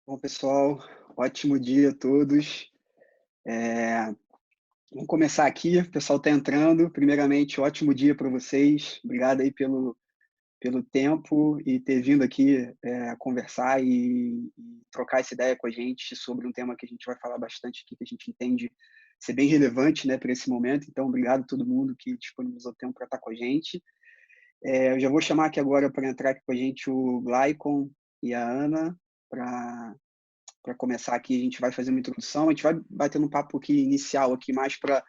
Bom, pessoal, ótimo dia a todos. Vamos começar aqui, o pessoal está entrando. Primeiramente, ótimo dia para vocês. Obrigado aí pelo tempo e ter vindo aqui conversar e trocar essa ideia com a gente sobre um tema que a gente vai falar bastante aqui, que a gente entende ser bem relevante, né, para esse momento. Então, obrigado a todo mundo que disponibilizou tempo para estar com a gente. Eu já vou chamar aqui agora para entrar aqui com a gente o Glaicon e a Ana para começar aqui. A gente vai fazer uma introdução, a gente vai batendo um papo aqui inicial aqui mais para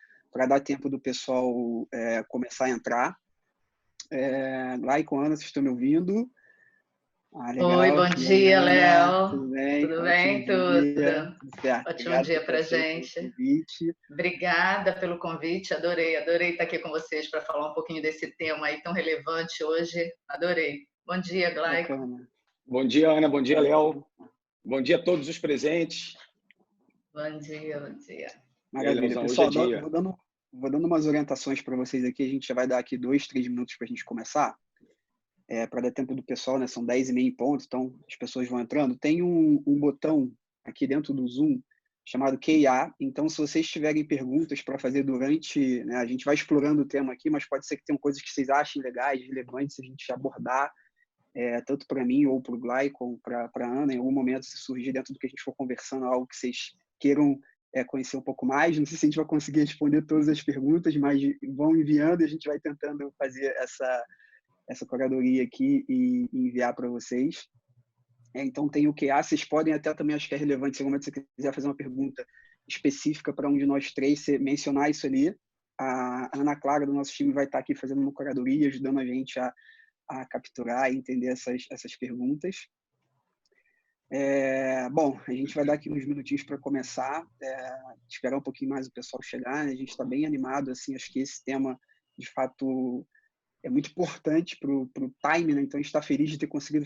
dar tempo do pessoal começar a entrar. Glaicon, Ana, vocês estão me ouvindo? Oi, Legal. bom E aí, dia, Ana, Léo. tudo bem? Tudo Ótimo bem? Tudo. dia. Tudo certo. Ótimo Obrigado dia por ter pra aceito o gente. convite. Obrigada pelo convite, adorei estar aqui com vocês para falar um pouquinho desse tema aí tão relevante hoje. Adorei. Bom dia, Glaico. Bacana. Bom dia, Ana. Bom dia, Léo. Bom dia a todos os presentes. Bom dia, bom dia. Maravilha. Leozão, hoje Pessoal, é dia. vou dando umas orientações para vocês aqui. A gente já vai dar aqui 2, 3 minutos para a gente começar. Para dar tempo do pessoal, né? São 10h30 em ponto, então as pessoas vão entrando. Tem um botão aqui dentro do Zoom chamado Q&A. Então, se vocês tiverem perguntas para fazer durante, né, a gente vai explorando o tema aqui, mas pode ser que tenham coisas que vocês achem legais, relevantes, a gente abordar, tanto para mim ou para o Glaicon, para a Ana, em algum momento, se surgir dentro do que a gente for conversando, algo que vocês queiram conhecer um pouco mais. Não sei se a gente vai conseguir responder todas as perguntas, mas vão enviando e a gente vai tentando fazer essa curadoria aqui e enviar para vocês. Então, tem o QA, vocês podem até também, acho que é relevante, se algum momento você quiser fazer uma pergunta específica para um de nós três, você mencionar isso ali. A Ana Clara, do nosso time, vai estar aqui fazendo uma curadoria, ajudando a gente a capturar e entender essas perguntas. Bom, a gente vai dar aqui uns minutinhos para começar, esperar um pouquinho mais o pessoal chegar, né? A gente está bem animado, assim, acho que esse tema, de fato, é muito importante para o time, né? Então a gente está feliz de ter conseguido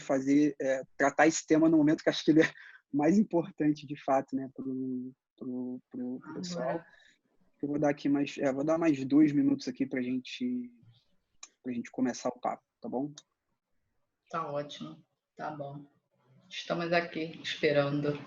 tratar esse tema no momento que acho que ele é mais importante, de fato, né, para o pessoal. Eu vou dar aqui vou dar mais 2 minutos aqui para a gente começar o papo, tá bom? Tá ótimo, tá bom. Estamos aqui esperando.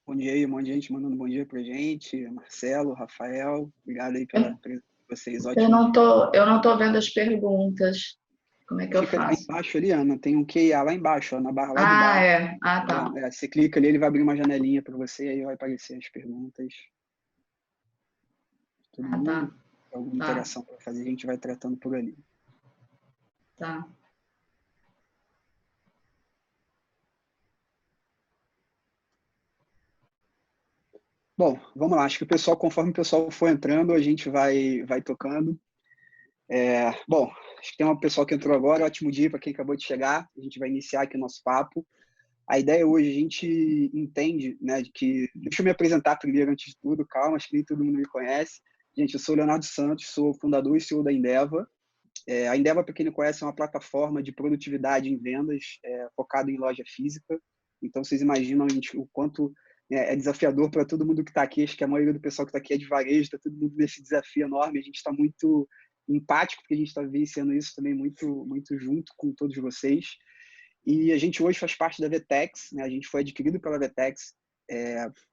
Bom dia aí, um monte de gente mandando bom dia para a gente. Marcelo, Rafael, obrigado aí pela presença de vocês. Eu Ótimo. não tô vendo as perguntas. Como é que eu Fica lá faço? embaixo ali, Ana, tem um QA lá embaixo, ó, na barra lá de baixo. É. Tá. Você clica ali, ele vai abrir uma janelinha para você e aí vai aparecer as perguntas. Todo mundo, Tá. alguma interação para fazer, a gente vai tratando por ali. Tá. Bom, vamos lá. Acho que conforme o pessoal for entrando, a gente vai tocando. Bom, acho que tem uma pessoa que entrou agora. Ótimo dia para quem acabou de chegar. A gente vai iniciar aqui o nosso papo. A ideia hoje, a gente entende, né, de que... Deixa eu me apresentar primeiro, antes de tudo. Calma, acho que nem todo mundo me conhece. Gente, eu sou o Leonardo Santos, sou fundador e CEO da Endeavor. A Endeavor, para quem não conhece, é uma plataforma de produtividade em vendas focada em loja física. Então, vocês imaginam, gente, o quanto é desafiador para todo mundo que está aqui. Acho que a maioria do pessoal que está aqui é de varejo, está todo mundo nesse desafio enorme. A gente está muito empático, porque a gente está vivenciando isso também muito, muito junto com todos vocês. E a gente hoje faz parte da Vetex, né? A gente foi adquirido pela Vetex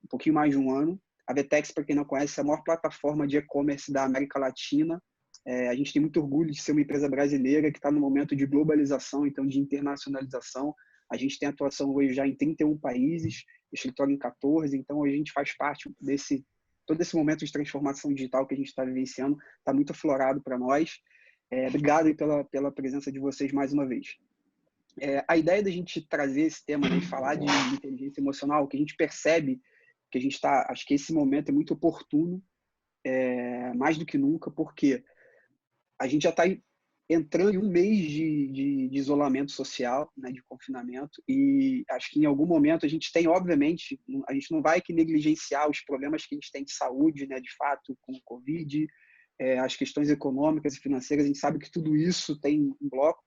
um pouquinho mais de um ano. A Vetex, para quem não conhece, é a maior plataforma de e-commerce da América Latina. A gente tem muito orgulho de ser uma empresa brasileira que está no momento de globalização, então de internacionalização. A gente tem atuação hoje já em 31 países, escritório em 14, então a gente faz parte todo esse momento de transformação digital que a gente está vivenciando, está muito aflorado para nós. Obrigado aí pela presença de vocês mais uma vez. A ideia da gente trazer esse tema, né, e falar de inteligência emocional, que a gente percebe que a gente está, acho que esse momento é muito oportuno, mais do que nunca, porque a gente já está entrando em um mês de isolamento social, né, de confinamento, e acho que em algum momento a gente tem, obviamente, a gente não vai aqui negligenciar os problemas que a gente tem de saúde, né, de fato, com o Covid, as questões econômicas e financeiras, a gente sabe que tudo isso tem um bloco,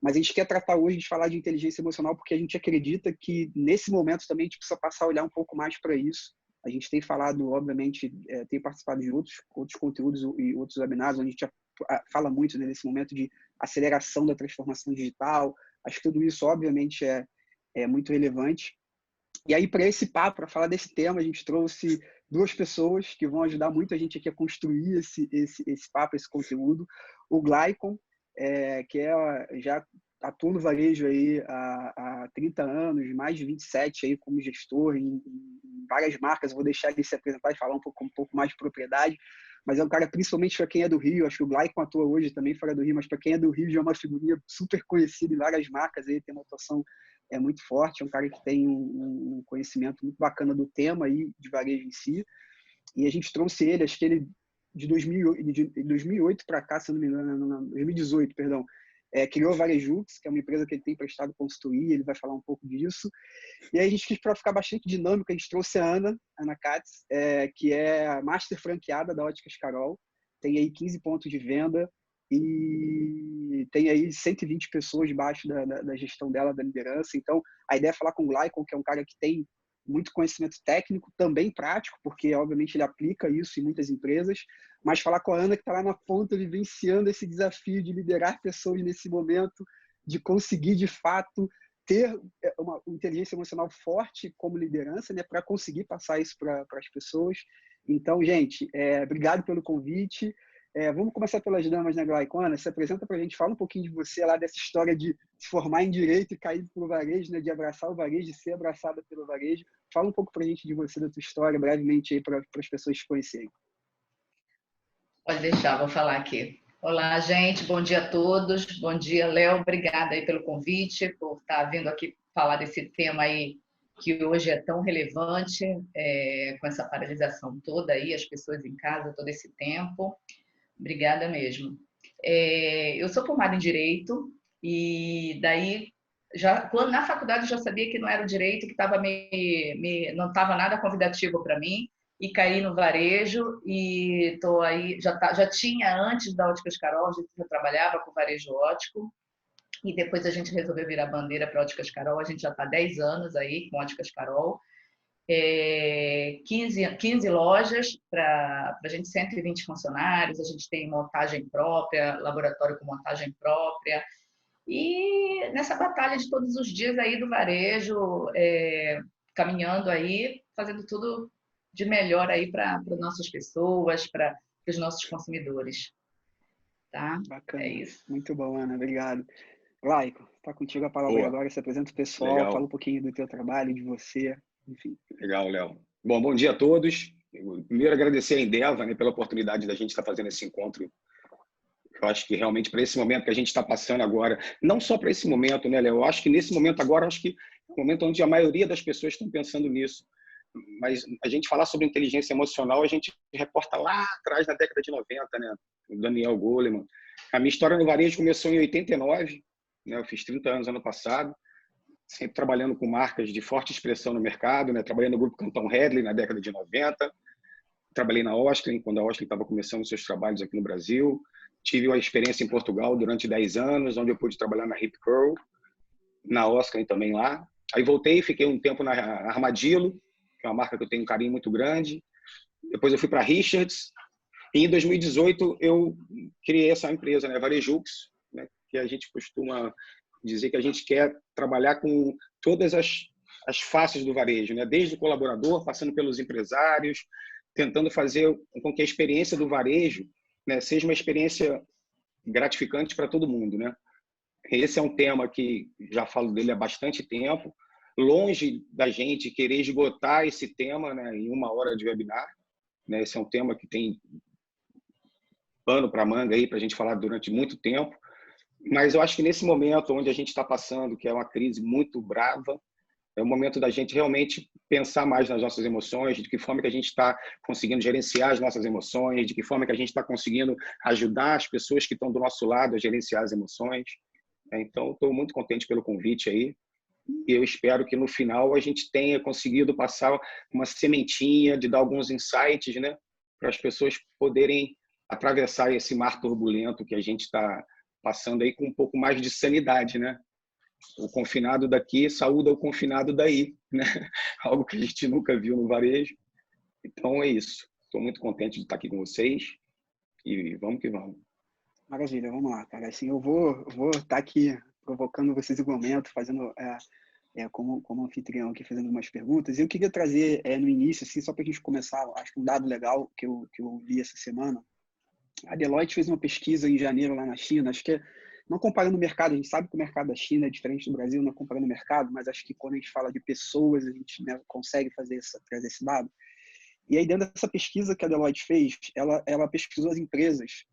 mas a gente quer tratar hoje de falar de inteligência emocional porque a gente acredita que nesse momento também a gente precisa passar a olhar um pouco mais para isso. A gente tem falado, obviamente, tem participado de outros conteúdos e outros webinars, onde a gente fala muito, né, nesse momento de aceleração da transformação digital. Acho que tudo isso, obviamente, é muito relevante. E aí, para esse papo, para falar desse tema, a gente trouxe duas pessoas que vão ajudar muito a gente aqui a construir esse papo, esse conteúdo. O Glaicon, que já atua no varejo aí há 30 anos, mais de 27 aí como gestor em várias marcas. Eu vou deixar ele se apresentar e falar um pouco mais de propriedade. Mas é um cara, principalmente para quem é do Rio, acho que o Glaicon atua hoje também fora do Rio, mas para quem é do Rio já é uma figurinha super conhecida em várias marcas, aí tem uma atuação muito forte, é um cara que tem um conhecimento muito bacana do tema e de varejo em si. E a gente trouxe ele, acho que ele de 2008 para cá, se não me engano, 2018, perdão, criou a Varejux, que é uma empresa que ele tem prestado consultoria, ele vai falar um pouco disso. E aí a gente quis, para ficar bastante dinâmico, a gente trouxe a Ana Katz, que é a master franqueada da Óticas Carol, tem aí 15 pontos de venda e tem aí 120 pessoas debaixo da gestão dela, da liderança. Então, a ideia é falar com o Glaicon, que é um cara que tem muito conhecimento técnico, também prático, porque, obviamente, ele aplica isso em muitas empresas, mas falar com a Ana, que está lá na ponta, vivenciando esse desafio de liderar pessoas nesse momento, de conseguir, de fato, ter uma inteligência emocional forte como liderança, né, para conseguir passar isso para as pessoas. Então, gente, obrigado pelo convite. Vamos começar pelas damas, né, Glaicon? Ana, se apresenta para a gente, fala um pouquinho de você lá, dessa história de se formar em Direito e cair para o varejo, né, de abraçar o varejo, de ser abraçada pelo varejo. Fala um pouco para a gente de você, da tua história, brevemente, aí para as pessoas te conhecerem. Pode deixar, vou falar aqui. Olá, gente, bom dia a todos. Bom dia, Léo, obrigada aí pelo convite, por estar vindo aqui falar desse tema aí que hoje é tão relevante, com essa paralisação toda aí, as pessoas em casa todo esse tempo. Obrigada mesmo. Eu sou formada em Direito e daí, na faculdade eu já sabia que não era o Direito, que não estava nada convidativo para mim, e caí no varejo e estou aí, já tinha antes da Óticas Carol, a gente já trabalhava com varejo ótico, e depois a gente resolveu virar bandeira para Óticas Carol, a gente já está há 10 anos aí com Óticas Carol, 15 lojas para a gente, 120 funcionários, a gente tem montagem própria, laboratório com montagem própria, e nessa batalha de todos os dias aí do varejo, caminhando aí, fazendo tudo de melhor aí para as nossas pessoas, para os nossos consumidores. Tá? Bacana. É isso. Muito bom, Ana. Obrigado. Glaicon, está contigo a palavra. Boa. Agora. Se apresenta o pessoal, legal. Fala um pouquinho do teu trabalho, de você, enfim. Legal, Léo. Bom dia a todos. Primeiro, agradecer a Endeavor, né, pela oportunidade da gente estar fazendo esse encontro. Eu acho que realmente para esse momento que a gente está passando agora, não só para esse momento, né, Léo? Eu acho que nesse momento agora, acho que é o momento onde a maioria das pessoas estão pensando nisso. Mas a gente falar sobre inteligência emocional, a gente reporta lá atrás, na década de 90, né? O Daniel Goleman. A minha história no varejo começou em 89, né? Eu fiz 30 anos ano passado, sempre trabalhando com marcas de forte expressão no mercado, né? Trabalhei no grupo Canton Hedley na década de 90, trabalhei na Osklen, quando a Osklen estava começando seus trabalhos aqui no Brasil. Tive uma experiência em Portugal durante 10 anos, onde eu pude trabalhar na Rip Curl, na Osklen também lá. Aí voltei, fiquei um tempo na Armadillo, que é uma marca que eu tenho um carinho muito grande. Depois eu fui para Richards. E em 2018 eu criei essa empresa, né, Varejux, né, que a gente costuma dizer que a gente quer trabalhar com todas as faces do varejo, né, desde o colaborador, passando pelos empresários, tentando fazer com que a experiência do varejo, né, seja uma experiência gratificante para todo mundo, né? Esse é um tema que já falo dele há bastante tempo. Longe da gente querer esgotar esse tema, né, em 1 hora de webinar, né? Esse é um tema que tem pano para manga aí para a gente falar durante muito tempo. Mas eu acho que nesse momento onde a gente está passando, que é uma crise muito brava, é o momento da gente realmente pensar mais nas nossas emoções, de que forma que a gente está conseguindo gerenciar as nossas emoções, de que forma que a gente está conseguindo ajudar as pessoas que estão do nosso lado a gerenciar as emoções. Então, estou muito contente pelo convite aí. E eu espero que no final a gente tenha conseguido passar uma sementinha, de dar alguns insights, né, para as pessoas poderem atravessar esse mar turbulento que a gente está passando aí com um pouco mais de sanidade, né? O confinado daqui saúda o confinado daí, né? Algo que a gente nunca viu no varejo. Então é isso. Estou muito contente de estar aqui com vocês e vamos que vamos. Maravilha, vamos lá, cara. Assim, eu vou estar aqui provocando vocês em algum momento, fazendo como anfitrião aqui, fazendo algumas perguntas. Eu queria trazer no início, assim, só para a gente começar, acho que um dado legal que eu vi essa semana. A Deloitte fez uma pesquisa em janeiro lá na China, acho que não comparando o mercado, a gente sabe que o mercado da China é diferente do Brasil, não comparando o mercado, mas acho que quando a gente fala de pessoas, a gente, né, consegue trazer esse dado. E aí, dentro dessa pesquisa que a Deloitte fez, ela pesquisou as empresas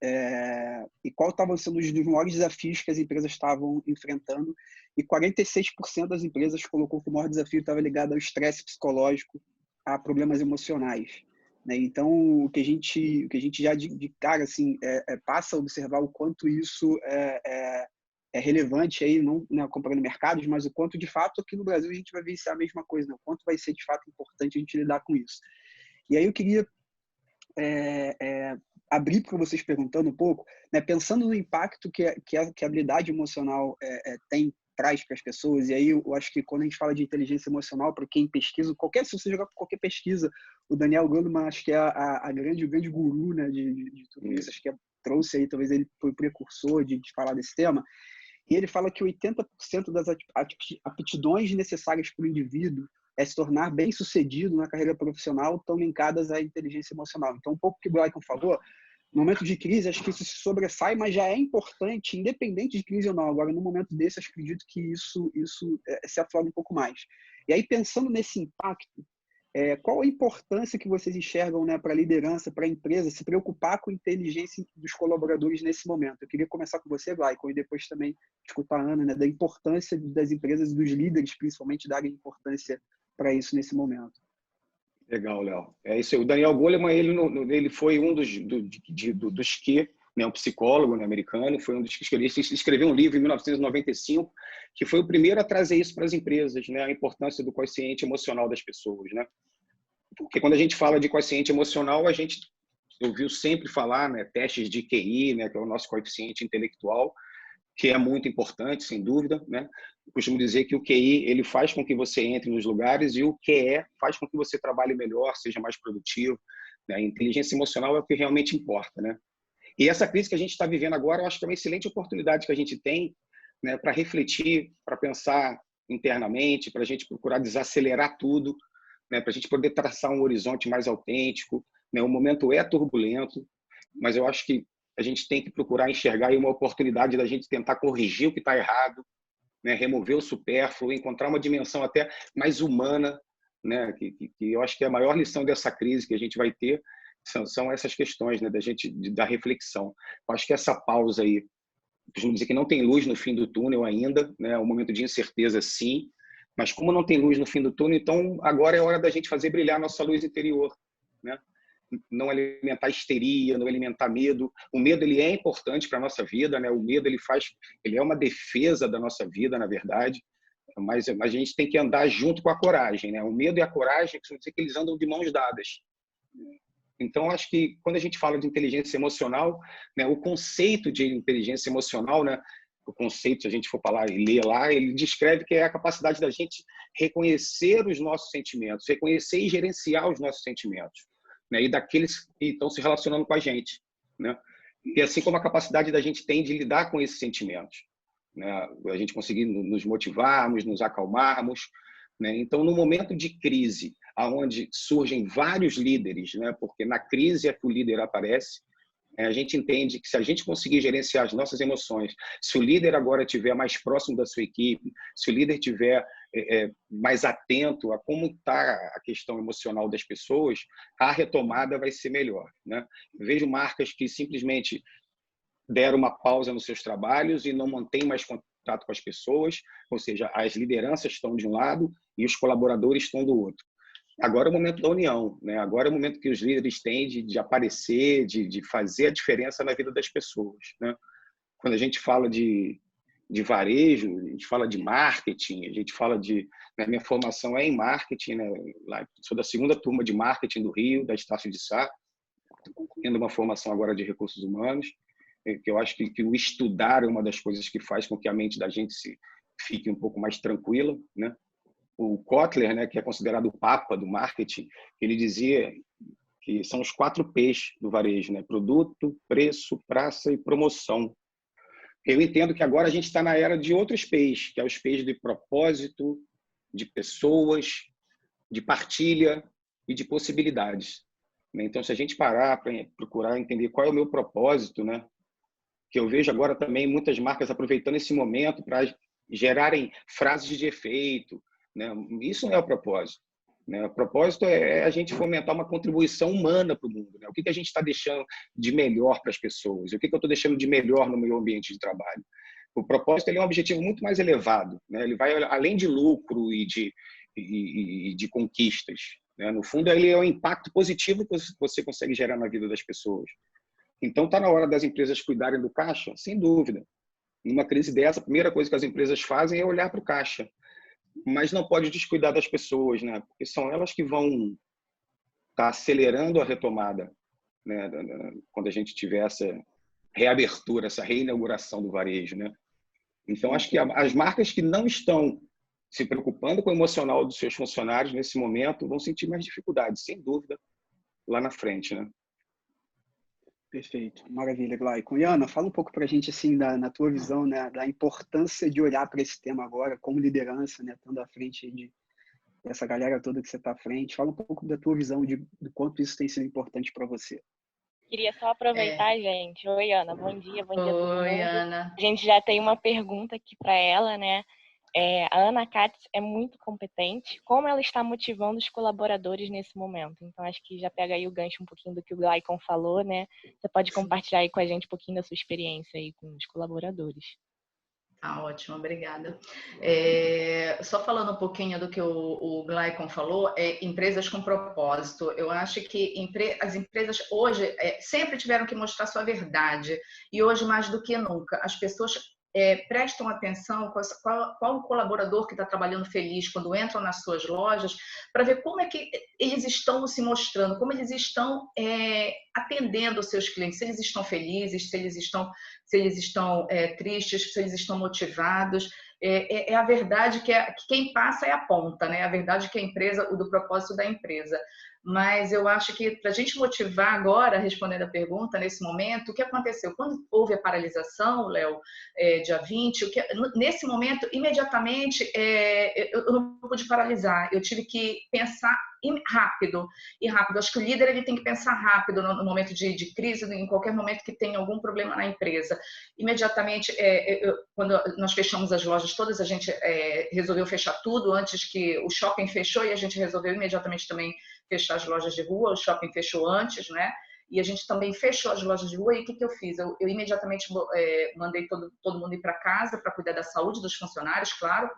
e qual estavam sendo os maiores desafios que as empresas estavam enfrentando. E 46% das empresas colocou que o maior desafio estava ligado ao estresse psicológico, a problemas emocionais. Né? Então, o que a gente já de cara assim, passa a observar o quanto isso é relevante, aí, não, né, comparando mercados, mas o quanto, de fato, aqui no Brasil a gente vai ver isso é a mesma coisa, né? O quanto vai ser, de fato, importante a gente lidar com isso. E aí eu queria abrir para vocês perguntando um pouco, né, pensando no impacto que a habilidade emocional traz para as pessoas. E aí eu acho que quando a gente fala de inteligência emocional, para quem pesquisa, se você jogar qualquer pesquisa, o Daniel Goleman, acho que é o grande guru, né, de tudo isso, acho que trouxe aí, talvez ele foi o precursor de falar desse tema. E ele fala que 80% das aptidões necessárias para o indivíduo se tornar bem-sucedido na carreira profissional estão linkadas à inteligência emocional. Então, um pouco que o Gleicon falou, no momento de crise, acho que isso se sobressai, mas já é importante, independente de crise ou não. Agora, no momento desse, acho que acredito que isso se aflora um pouco mais. E aí, pensando nesse impacto, qual a importância que vocês enxergam, né, para a liderança, para a empresa, se preocupar com a inteligência dos colaboradores nesse momento? Eu queria começar com você, Gleicon, e depois também escutar a Ana, né, da importância das empresas e dos líderes, principalmente, darem importância para isso nesse momento. Legal, Léo. É isso aí. O Daniel Goleman, ele foi um dos que, né, um psicólogo, né, americano, foi um dos que escreveu um livro em 1995, que foi o primeiro a trazer isso para as empresas, né, a importância do quociente emocional das pessoas, né? Porque quando a gente fala de quociente emocional, a gente ouviu sempre falar, né, testes de QI, né, que é o nosso coeficiente intelectual, que é muito importante, sem dúvida, né? Eu costumo dizer que o QI ele faz com que você entre nos lugares e o QE faz com que você trabalhe melhor, seja mais produtivo. Né? A inteligência emocional é o que realmente importa, né? E essa crise que a gente está vivendo agora, eu acho que é uma excelente oportunidade que a gente tem, né, para refletir, para pensar internamente, para a gente procurar desacelerar tudo, né, para a gente poder traçar um horizonte mais autêntico. Né? O momento é turbulento, mas eu acho que a gente tem que procurar enxergar aí uma oportunidade da gente tentar corrigir o que está errado, né? Remover o supérfluo, encontrar uma dimensão até mais humana, né? Que eu acho que é a maior lição dessa crise que a gente vai ter são essas questões, né? Da reflexão. Eu acho que essa pausa aí, costumo dizer que não tem luz no fim do túnel ainda, né? É um momento de incerteza, sim, mas como não tem luz no fim do túnel, então agora é hora da gente fazer brilhar a nossa luz interior, né? Não alimentar histeria, não alimentar medo. O medo ele é importante para a nossa vida, né? O medo ele é uma defesa da nossa vida, na verdade, mas a gente tem que andar junto com a coragem, né? O medo e a coragem, que eles andam de mãos dadas. Então, acho que quando a gente fala de inteligência emocional, né, o conceito de inteligência emocional, né, o conceito, se a gente for falar e ler lá, ele descreve que é a capacidade da gente reconhecer os nossos sentimentos, reconhecer e gerenciar os nossos sentimentos. Né, e daqueles que estão se relacionando com a gente, né? E assim como a capacidade da gente tem de lidar com esses sentimentos, né? A gente conseguir nos motivarmos, nos acalmarmos, né? Então, no momento de crise, aonde surgem vários líderes, né? Porque na crise é que o líder aparece, a gente entende que se a gente conseguir gerenciar as nossas emoções, se o líder agora estiver mais próximo da sua equipe, se o líder estiver mais atento a como está a questão emocional das pessoas, a retomada vai ser melhor, né? Vejo marcas que simplesmente deram uma pausa nos seus trabalhos e não mantêm mais contato com as pessoas, ou seja, as lideranças estão de um lado e os colaboradores estão do outro. Agora é o momento da união, né? Agora é o momento que os líderes têm de aparecer, de fazer a diferença na vida das pessoas, né? Quando a gente fala de varejo, a gente fala de marketing, a gente fala né, minha formação é em marketing, né? Lá, sou da segunda turma de marketing do Rio, da Estácio de Sá, estou concluindo uma formação agora de recursos humanos, que eu acho que o estudar é uma das coisas que faz com que a mente da gente fique um pouco mais tranquila, né? O Kotler, né, que é considerado o papa do marketing, ele dizia que são os 4 P's do varejo, né? Produto, preço, praça e promoção. Eu entendo que agora a gente está na era de outros P's, que é os P's de propósito, de pessoas, de partilha e de possibilidades, né? Então, se a gente parar para procurar entender qual é o meu propósito, né? Que eu vejo agora também muitas marcas aproveitando esse momento para gerarem frases de efeito, né? Isso não é o propósito, né? O propósito é a gente fomentar uma contribuição humana para o mundo, né? O que a gente está deixando de melhor para as pessoas? O que eu estou deixando de melhor no meu ambiente de trabalho? O propósito ele é um objetivo muito mais elevado, né? Ele vai além de lucro e de conquistas, né? No fundo, ele é o impacto positivo que você consegue gerar na vida das pessoas. Então, está na hora das empresas cuidarem do caixa? Sem dúvida. Numa crise dessa, a primeira coisa que as empresas fazem é olhar para o caixa. Mas não pode descuidar das pessoas, né? Porque são elas que vão estar acelerando a retomada, né? Quando a gente tiver essa reabertura, essa reinauguração do varejo, né? Então, acho que as marcas que não estão se preocupando com o emocional dos seus funcionários nesse momento vão sentir mais dificuldades, sem dúvida, lá na frente, né? Perfeito, maravilha, Glaicon. E Ana, fala um pouco para a gente, assim, na tua visão, né, da importância de olhar para esse tema agora, como liderança, né, estando à frente dessa galera toda que você está à frente. Fala um pouco da tua visão do quanto isso tem sido importante para você. Queria só aproveitar, gente. Oi, Ana, bom dia a todo mundo. Oi, Ana. A gente já tem uma pergunta aqui para ela, né? A Ana Katz é muito competente. Como ela está motivando os colaboradores nesse momento? Então, acho que já pega aí o gancho um pouquinho do que o Glaicon falou, né? Você pode compartilhar aí com a gente um pouquinho da sua experiência aí com os colaboradores. Ah, ótimo, obrigada. Só falando um pouquinho do que o Glaicon falou, empresas com propósito. Eu acho que as empresas hoje sempre tiveram que mostrar sua verdade, e hoje mais do que nunca. As pessoas prestam atenção qual o colaborador que está trabalhando feliz quando entram nas suas lojas, para ver como é que eles estão se mostrando, como eles estão atendendo os seus clientes, se eles estão felizes, se eles estão tristes, se eles estão motivados. É a verdade que quem passa é a ponta, né? A verdade que a empresa, o do propósito da empresa. Mas eu acho que para a gente motivar agora, respondendo a pergunta, nesse momento, o que aconteceu? Quando houve a paralisação, Léo, dia 20, nesse momento, imediatamente, eu não pude paralisar, eu tive que pensar rápido. Acho que o líder ele tem que pensar rápido no momento de crise, em qualquer momento que tenha algum problema na empresa. Imediatamente, quando nós fechamos as lojas todas, a gente resolveu fechar tudo antes que o shopping fechou, e a gente resolveu imediatamente também fechar as lojas de rua. O shopping fechou antes, né? E a gente também fechou as lojas de rua. E o que eu fiz? Eu imediatamente mandei todo mundo ir para casa para cuidar da saúde dos funcionários, claro,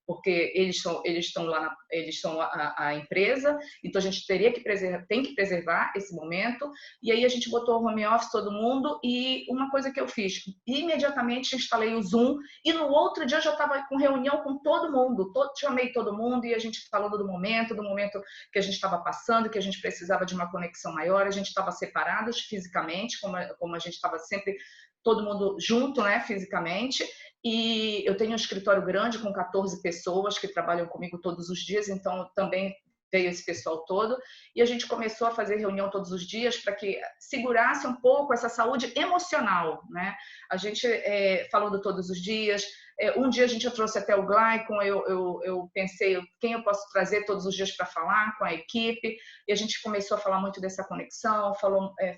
porque eles estão lá, eles são a empresa, então a gente tem que preservar esse momento. E aí a gente botou o home office todo mundo, e uma coisa que eu fiz, imediatamente instalei o Zoom, e no outro dia eu já estava com reunião com todo mundo, chamei todo mundo, e a gente falou do momento que a gente estava passando, que a gente precisava de uma conexão maior. A gente estava separados fisicamente, como a gente estava sempre todo mundo junto, né, fisicamente. E eu tenho um escritório grande com 14 pessoas que trabalham comigo todos os dias, então também veio esse pessoal todo, e a gente começou a fazer reunião todos os dias para que segurasse um pouco essa saúde emocional, né? A gente falando todos os dias. Um dia a gente trouxe até o Glaicon, eu pensei quem eu posso trazer todos os dias para falar com a equipe, e a gente começou a falar muito dessa conexão,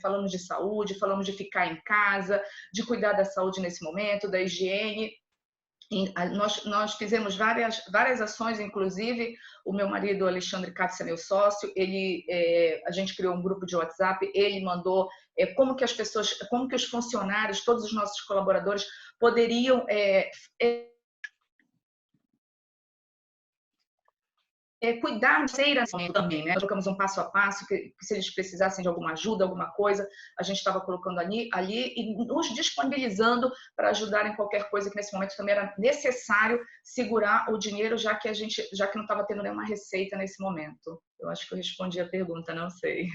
falamos de saúde, falamos de ficar em casa, de cuidar da saúde nesse momento, da higiene. Nós fizemos várias ações, inclusive o meu marido Alexandre Katz é meu sócio, a gente criou um grupo de WhatsApp, ele mandou como que os funcionários, todos os nossos colaboradores poderiam cuidar de ser também, né? Nós colocamos um passo a passo, que se eles precisassem de alguma ajuda, alguma coisa, a gente estava colocando ali e nos disponibilizando para ajudar em qualquer coisa, que nesse momento também era necessário segurar o dinheiro, já que não estava tendo nenhuma receita nesse momento. Eu acho que eu respondi a pergunta, não sei.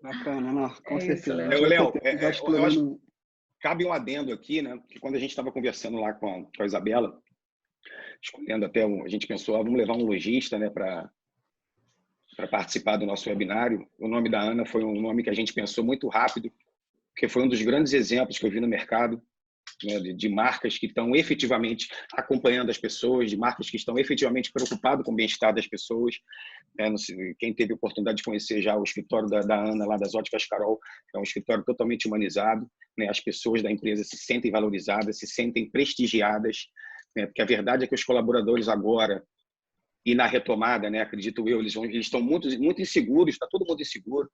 Bacana, não, com certeza. Léo, eu acho que cabe um adendo aqui, né? Que quando a gente estava conversando lá com a Isabela, escolhendo a gente pensou, vamos levar um lojista, né, para participar do nosso webinário. O nome da Ana foi um nome que a gente pensou muito rápido, porque foi um dos grandes exemplos que eu vi no mercado, né, de marcas que estão efetivamente acompanhando as pessoas, de marcas que estão efetivamente preocupadas com o bem-estar das pessoas. Quem teve a oportunidade de conhecer já o escritório da Ana, lá das Óticas Carol, é um escritório totalmente humanizado, né? As pessoas da empresa se sentem valorizadas, se sentem prestigiadas, né? Porque a verdade é que os colaboradores agora, e na retomada, né, acredito eu, eles estão muito inseguros, está todo mundo inseguro,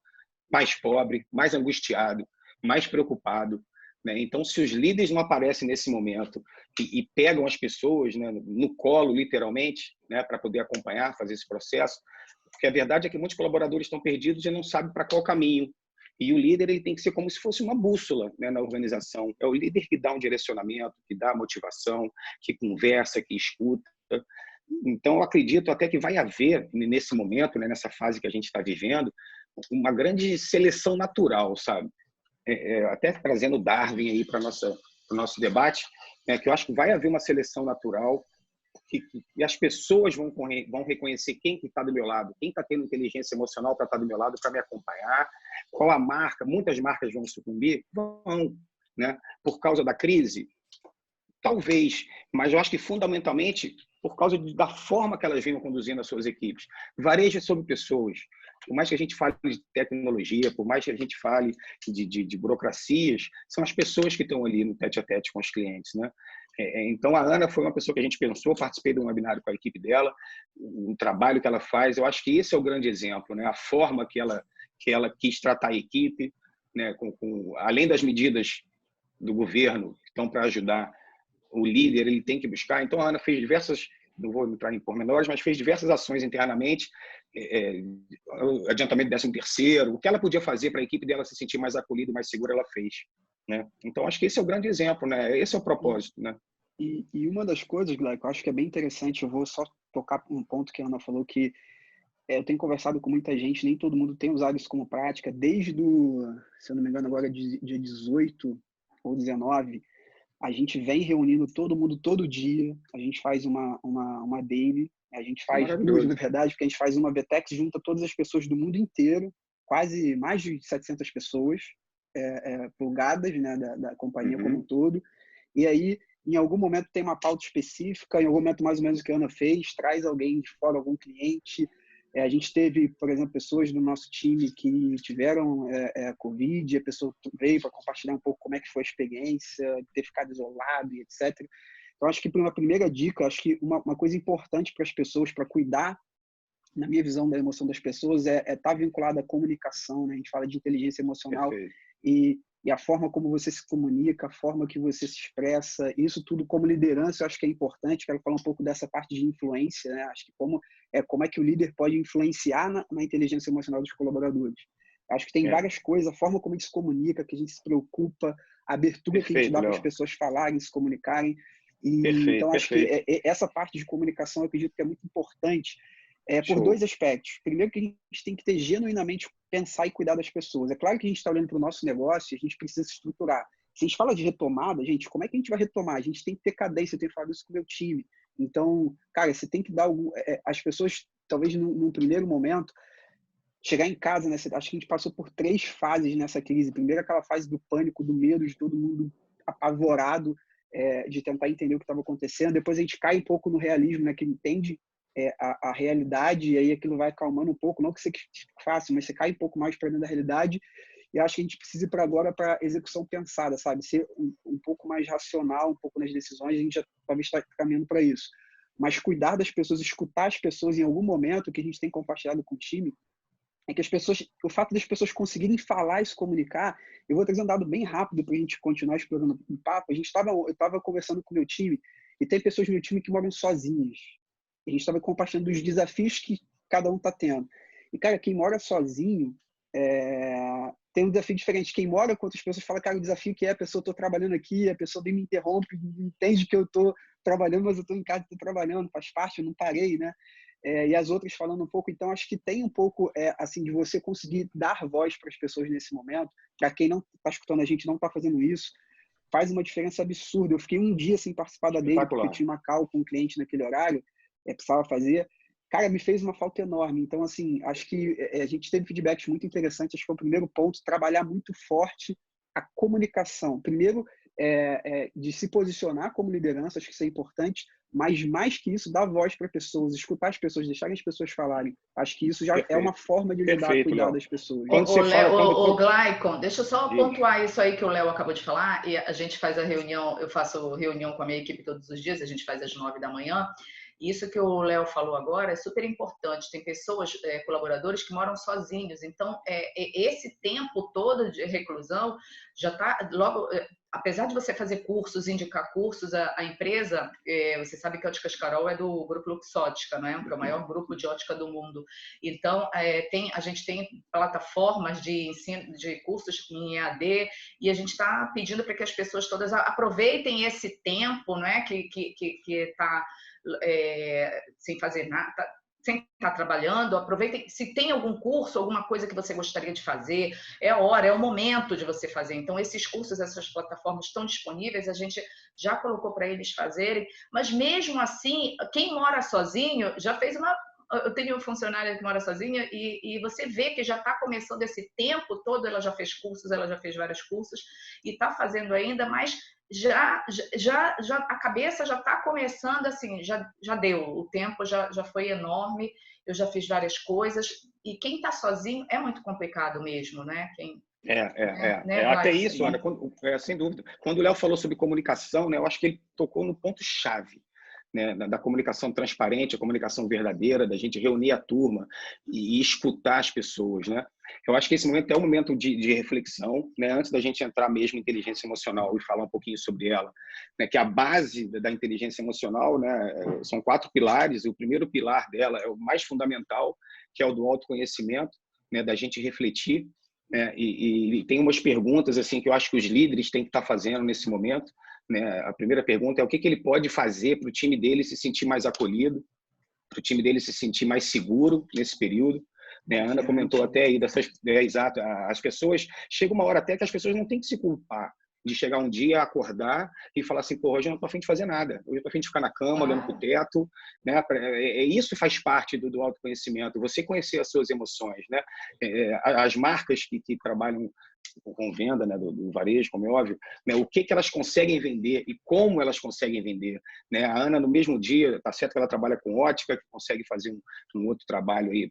mais pobre, mais angustiado, mais preocupado, né? Então, se os líderes não aparecem nesse momento e pegam as pessoas, né, no colo, literalmente, né, para poder acompanhar, fazer esse processo, porque a verdade é que muitos colaboradores estão perdidos e não sabem para qual caminho. E o líder ele tem que ser como se fosse uma bússola, né, na organização. É o líder que dá um direcionamento, que dá motivação, que conversa, que escuta. Então, eu acredito até que vai haver, nesse momento, né, nessa fase que a gente está vivendo, uma grande seleção natural, sabe? Até trazendo Darwin aí para o nosso debate, né, que eu acho que vai haver uma seleção natural e as pessoas vão reconhecer quem que está do meu lado, quem está tendo inteligência emocional para estar do meu lado, para me acompanhar, qual a marca. Muitas marcas vão sucumbir? Vão, né? Por causa da crise? Talvez, mas eu acho que fundamentalmente por causa da forma que elas venham conduzindo as suas equipes. Varejo é sobre pessoas. Por mais que a gente fale de tecnologia, por mais que a gente fale de burocracias, são as pessoas que estão ali no tete-a-tete com os clientes, né? Então, a Ana foi uma pessoa que a gente pensou, participei de um webinário com a equipe dela, o trabalho que ela faz, eu acho que esse é o grande exemplo, né? A forma que ela quis tratar a equipe, né? Além das medidas do governo que estão para ajudar o líder, ele tem que buscar. Então, a Ana fez diversas, não vou entrar em pormenores, mas fez diversas ações internamente, adiantamento do 13º, o que ela podia fazer para a equipe dela se sentir mais acolhida e mais segura, ela fez, né? Então, acho que esse é o grande exemplo, né? Esse é o propósito, né? E uma das coisas, Glauco, que eu acho que é bem interessante, eu vou só tocar um ponto que a Ana falou, que eu tenho conversado com muita gente, nem todo mundo tem usado isso como prática, desde se eu não me engano, agora dia 18 ou 19, a gente vem reunindo todo mundo todo dia, a gente faz uma daily, a gente faz duas, na verdade, porque a gente faz uma VTEX, junta todas as pessoas do mundo inteiro, quase mais de 700 pessoas plugadas, né, da companhia como um todo, e aí, em algum momento tem uma pauta específica, em algum momento mais ou menos o que a Ana fez, traz alguém de fora, algum cliente. A gente teve, por exemplo, pessoas do nosso time que tiveram Covid, a pessoa veio para compartilhar um pouco como é que foi a experiência, de ter ficado isolado e etc. Então, acho que uma primeira dica, acho que uma coisa importante para as pessoas, para cuidar, na minha visão, da emoção das pessoas, é estar vinculado à comunicação, né? A gente fala de inteligência emocional e a forma como você se comunica, a forma que você se expressa, isso tudo como liderança, eu acho que é importante. Quero falar um pouco dessa parte de influência, né? Acho que como é que o líder pode influenciar na inteligência emocional dos colaboradores. Acho que tem várias coisas, a forma como a gente se comunica, que a gente se preocupa, a abertura que a gente dá para as pessoas falarem, se comunicarem. Então, acho que essa parte de comunicação, eu acredito que é muito importante, por dois aspectos. Primeiro, que a gente tem que ter genuinamente pensar e cuidar das pessoas. É claro que a gente está olhando para o nosso negócio e a gente precisa se estruturar. Se a gente fala de retomada, gente, como é que a gente vai retomar? A gente tem que ter cadência, eu tenho falado isso com o meu time. Então, cara, você tem que dar as pessoas, talvez num primeiro momento, chegar em casa, né? Acho que a gente passou por 3 fases nessa crise. Primeiro, aquela fase do pânico, do medo, de todo mundo apavorado, de tentar entender o que estava acontecendo. Depois a gente cai um pouco no realismo, né? Que entende a realidade, e aí aquilo vai acalmando um pouco, não que você faça, mas você cai um pouco mais para dentro da realidade, e acho que a gente precisa ir para agora para execução pensada, sabe? Ser um pouco mais racional, um pouco nas decisões, a gente já talvez está caminhando para isso. Mas cuidar das pessoas, escutar as pessoas em algum momento, que a gente tem compartilhado com o time, é que o fato das pessoas conseguirem falar e se comunicar, eu vou trazer um dado bem rápido para a gente continuar explorando o papo. Eu estava conversando com o meu time, e tem pessoas no meu time que moram sozinhas. A gente estava compartilhando os desafios que cada um está tendo. E, cara, quem mora sozinho tem um desafio diferente. Quem mora com outras pessoas fala, cara, o desafio que a pessoa, estou trabalhando aqui, a pessoa me interrompe, entende que eu estou trabalhando, mas eu estou em casa, estou trabalhando, faz parte, eu não parei, né? E as outras falando um pouco. Então, acho que tem um pouco, assim, de você conseguir dar voz para as pessoas nesse momento. Para quem não está escutando a gente, não está fazendo isso, faz uma diferença absurda. Eu fiquei um dia sem participar da dele, porque tinha uma call com um cliente naquele horário, precisava fazer. Cara, me fez uma falta enorme. Então, assim, acho que a gente teve feedbacks muito interessantes. Acho que foi o primeiro ponto, trabalhar muito forte a comunicação. Primeiro, de se posicionar como liderança, acho que isso é importante, mas mais que isso, dar voz para pessoas, escutar as pessoas, deixarem as pessoas falarem. Acho que isso já é uma forma de ajudar a cuidar das pessoas. Glaicon, deixa eu só pontuar isso aí que o Léo acabou de falar, e a gente faz a reunião, eu faço reunião com a minha equipe todos os dias, a gente faz às 9 da manhã. Isso que o Léo falou agora é super importante. Tem pessoas, colaboradores que moram sozinhos. Então, esse tempo todo de reclusão já está logo. Apesar de você fazer cursos, indicar cursos, a empresa, você sabe que a Óticas Carol é do grupo Luxótica, não é? Que é o maior grupo de ótica do mundo. Então, a gente tem plataformas de ensino de cursos em EAD e a gente está pedindo para que as pessoas todas aproveitem esse tempo, não é? Que está sem fazer nada, sem estar trabalhando, aproveitem, se tem algum curso, alguma coisa que você gostaria de fazer, é a hora, é o momento de você fazer. Então, esses cursos, essas plataformas estão disponíveis, a gente já colocou para eles fazerem, mas mesmo assim, quem mora sozinho já fez uma... Eu tenho um funcionário que mora sozinha e você vê que já está começando esse tempo todo, ela já fez cursos, ela já fez vários cursos e está fazendo ainda, mas já a cabeça já está começando assim, já deu, o tempo já foi enorme, eu já fiz várias coisas e quem está sozinho é muito complicado mesmo, né? Até isso, Ana, sem dúvida. Quando o Léo falou sobre comunicação, né, eu acho que ele tocou no ponto-chave, né, da comunicação transparente, a comunicação verdadeira, da gente reunir a turma e escutar as pessoas, né? Eu acho que esse momento é um momento de reflexão, né? Antes da gente entrar mesmo em inteligência emocional e falar um pouquinho sobre ela, né? Que a base da inteligência emocional, né? São 4 pilares, e o primeiro pilar dela é o mais fundamental, que é o do autoconhecimento, né? Da gente refletir, né? E tem umas perguntas assim que eu acho que os líderes têm que estar fazendo nesse momento, né? A primeira pergunta é o que ele pode fazer para o time dele se sentir mais acolhido, para o time dele se sentir mais seguro nesse período. Né? A Ana comentou até aí dessas... exato, as pessoas... Chega uma hora até que as pessoas não têm que se culpar de chegar um dia, acordar e falar assim, pô, hoje eu não estou a fim de fazer nada, hoje eu estou a fim de ficar na cama, olhando para o teto, né? Isso faz parte do autoconhecimento, você conhecer as suas emoções, né? As marcas que trabalham com venda, né, do varejo, como é óbvio, né, o que elas conseguem vender e como elas conseguem vender, né? A Ana, no mesmo dia, tá certo que ela trabalha com ótica, que consegue fazer um outro trabalho aí,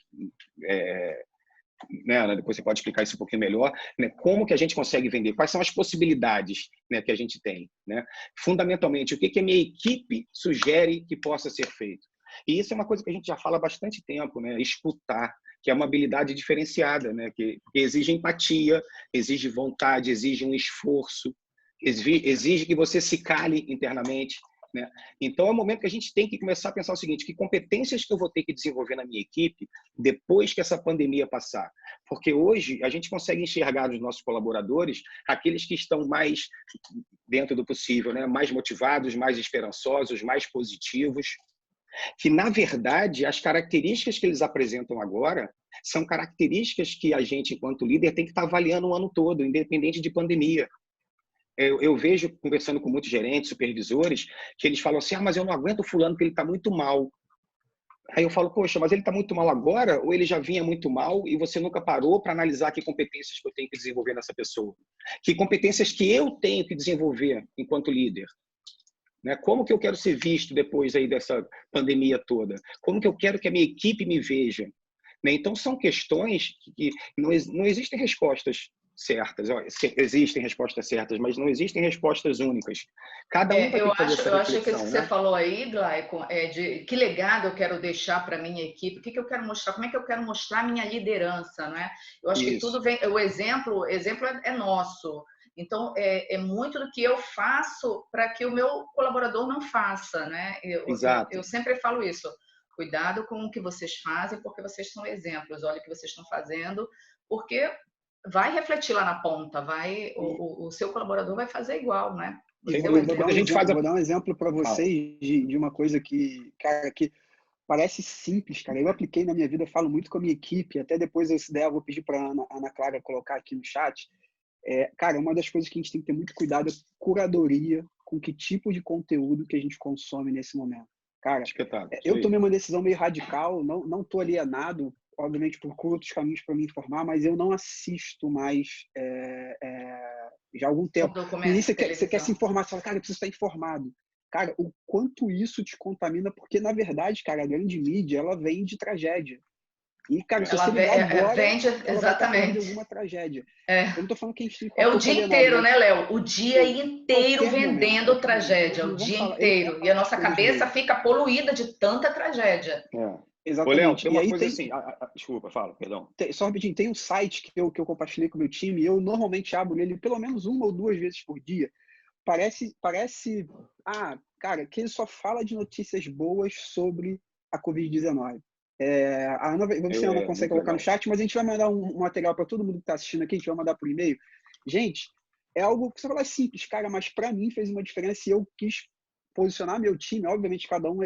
né, Ana, depois você pode explicar isso um pouquinho melhor, né? Como que a gente consegue vender? Quais são as possibilidades, né, que a gente tem, né? Fundamentalmente, o que a minha equipe sugere que possa ser feito? E isso é uma coisa que a gente já fala há bastante tempo, né? Escutar, que é uma habilidade diferenciada, né? Que exige empatia, exige vontade, exige um esforço, exige que você se cale internamente, né? Então, é o momento que a gente tem que começar a pensar o seguinte, que competências que eu vou ter que desenvolver na minha equipe depois que essa pandemia passar? Porque hoje a gente consegue enxergar nos nossos colaboradores aqueles que estão mais dentro do possível, né? Mais motivados, mais esperançosos, mais positivos, que, na verdade, as características que eles apresentam agora são características que a gente, enquanto líder, tem que estar avaliando o ano todo, independente de pandemia. Eu vejo, conversando com muitos gerentes, supervisores, que eles falam assim, mas eu não aguento o fulano porque ele está muito mal. Aí eu falo, poxa, mas ele está muito mal agora ou ele já vinha muito mal e você nunca parou para analisar que competências que eu tenho que desenvolver nessa pessoa? Que competências que eu tenho que desenvolver enquanto líder? Né? Como que eu quero ser visto depois aí dessa pandemia toda? Como que eu quero que a minha equipe me veja? Né? Então, são questões que não existem respostas certas. Existem respostas certas, mas não existem respostas únicas. Cada um vai ter que fazer essa reflexão. Eu acho que isso que né? você falou aí, Glaicon, de que legado eu quero deixar para a minha equipe, o que eu quero mostrar, como é que eu quero mostrar a minha liderança, né? Eu acho que tudo vem... O exemplo é nosso. Então, é muito do que eu faço para que o meu colaborador não faça, né? Eu sempre falo isso. Cuidado com o que vocês fazem, porque vocês são exemplos. Olha o que vocês estão fazendo, porque vai refletir lá na ponta, o seu colaborador vai fazer igual, né? Vou dar um exemplo para vocês de uma coisa que, cara, que parece simples, cara. Eu apliquei na minha vida, falo muito com a minha equipe, até depois essa ideia eu vou pedir para a Ana Clara colocar aqui no chat. Cara, uma das coisas que a gente tem que ter muito cuidado é curadoria com que tipo de conteúdo que a gente consome nesse momento. Cara, eu tomei uma decisão meio radical, não estou alienado, obviamente procuro outros caminhos para me informar, mas eu não assisto mais já há algum tempo. No início você quer se televisão. informar, você fala, cara, eu preciso estar informado. Cara, o quanto isso te contamina, porque, na verdade, cara, a grande mídia, ela vem de tragédia. E, cara, se Ela você ligar agora, vende, ela vai estar falando de exatamente. alguma tragédia. É. Eu não tô falando que a gente tem que É ficar o pouco dia alienado, inteiro, mas né, Léo? O dia inteiro qualquer momento, vendendo qualquer momento. tragédia, o Não vamos dia falar, eu inteiro. vou E a falar das nossa coisas cabeça boas. fica poluída de tanta tragédia. Ô, Léo, Exatamente. tem E uma aí coisa tem, assim... desculpa, fala, perdão. só rapidinho, tem um site que eu compartilhei com o meu time, e eu normalmente abro ele pelo menos 1 ou 2 vezes por dia. Parece, cara, que ele só fala de notícias boas sobre a Covid-19. A Ana, vamos ver se a Ana consegue Muito colocar no legal. chat, mas a gente vai mandar um material para todo mundo que está assistindo aqui, a gente vai mandar por e-mail. Gente, é algo que você fala simples, cara, mas para mim fez uma diferença e eu quis posicionar meu time. Obviamente, cada um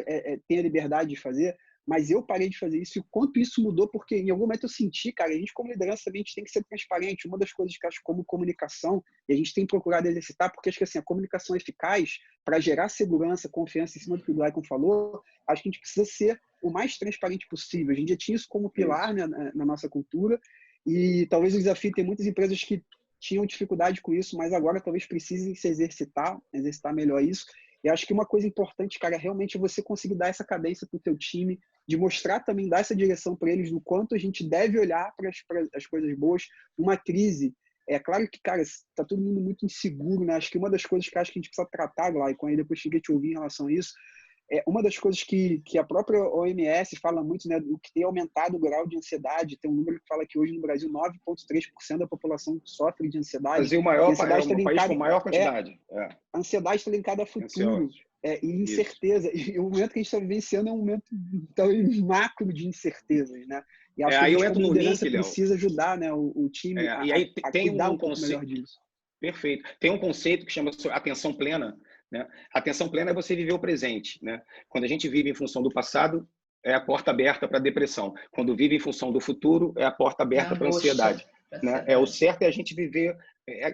tem a liberdade de fazer, mas eu parei de fazer isso e o quanto isso mudou, porque em algum momento eu senti, cara, a gente como liderança também a gente tem que ser transparente. Uma das coisas que eu acho como comunicação, e a gente tem procurado exercitar, porque acho que assim, a comunicação eficaz, para gerar segurança, confiança em cima do que o Glaicon falou, acho que a gente precisa ser o mais transparente possível. A gente já tinha isso como pilar, né, na nossa cultura, e talvez o desafio tem muitas empresas que tinham dificuldade com isso, mas agora talvez precisem se exercitar melhor isso. E acho que uma coisa importante, cara, é realmente você conseguir dar essa cadência para o teu time, de mostrar também, dar essa direção para eles do quanto a gente deve olhar para as coisas boas. Uma crise, é claro que, cara, está todo mundo muito inseguro, né? Acho que uma das coisas que acho que a gente precisa tratar, Glaicon, aí depois cheguei a te ouvir em relação a isso, uma das coisas que a própria OMS fala muito, né, do que tem aumentado o grau de ansiedade. Tem um número que fala que hoje no Brasil 9,3% da população sofre de ansiedade. Brasil E a ansiedade está o país com linkada, maior quantidade. a ansiedade está linkada a futuro. Ansiosos. E incerteza. Isso. E o momento que a gente está vivenciando é um momento macro de incertezas, né? E acho que a aí eu gente, entro como no liderança, link, Léo. precisa ajudar, né, o time E aí a tem cuidar um um pouco conceito. melhor disso. Perfeito. Tem um conceito que chama atenção plena, né? Atenção plena é você viver o presente, né? Quando a gente vive em função do passado, é a porta aberta para a depressão. Quando vive em função do futuro, é a porta aberta para a ansiedade, né? O certo é a gente viver,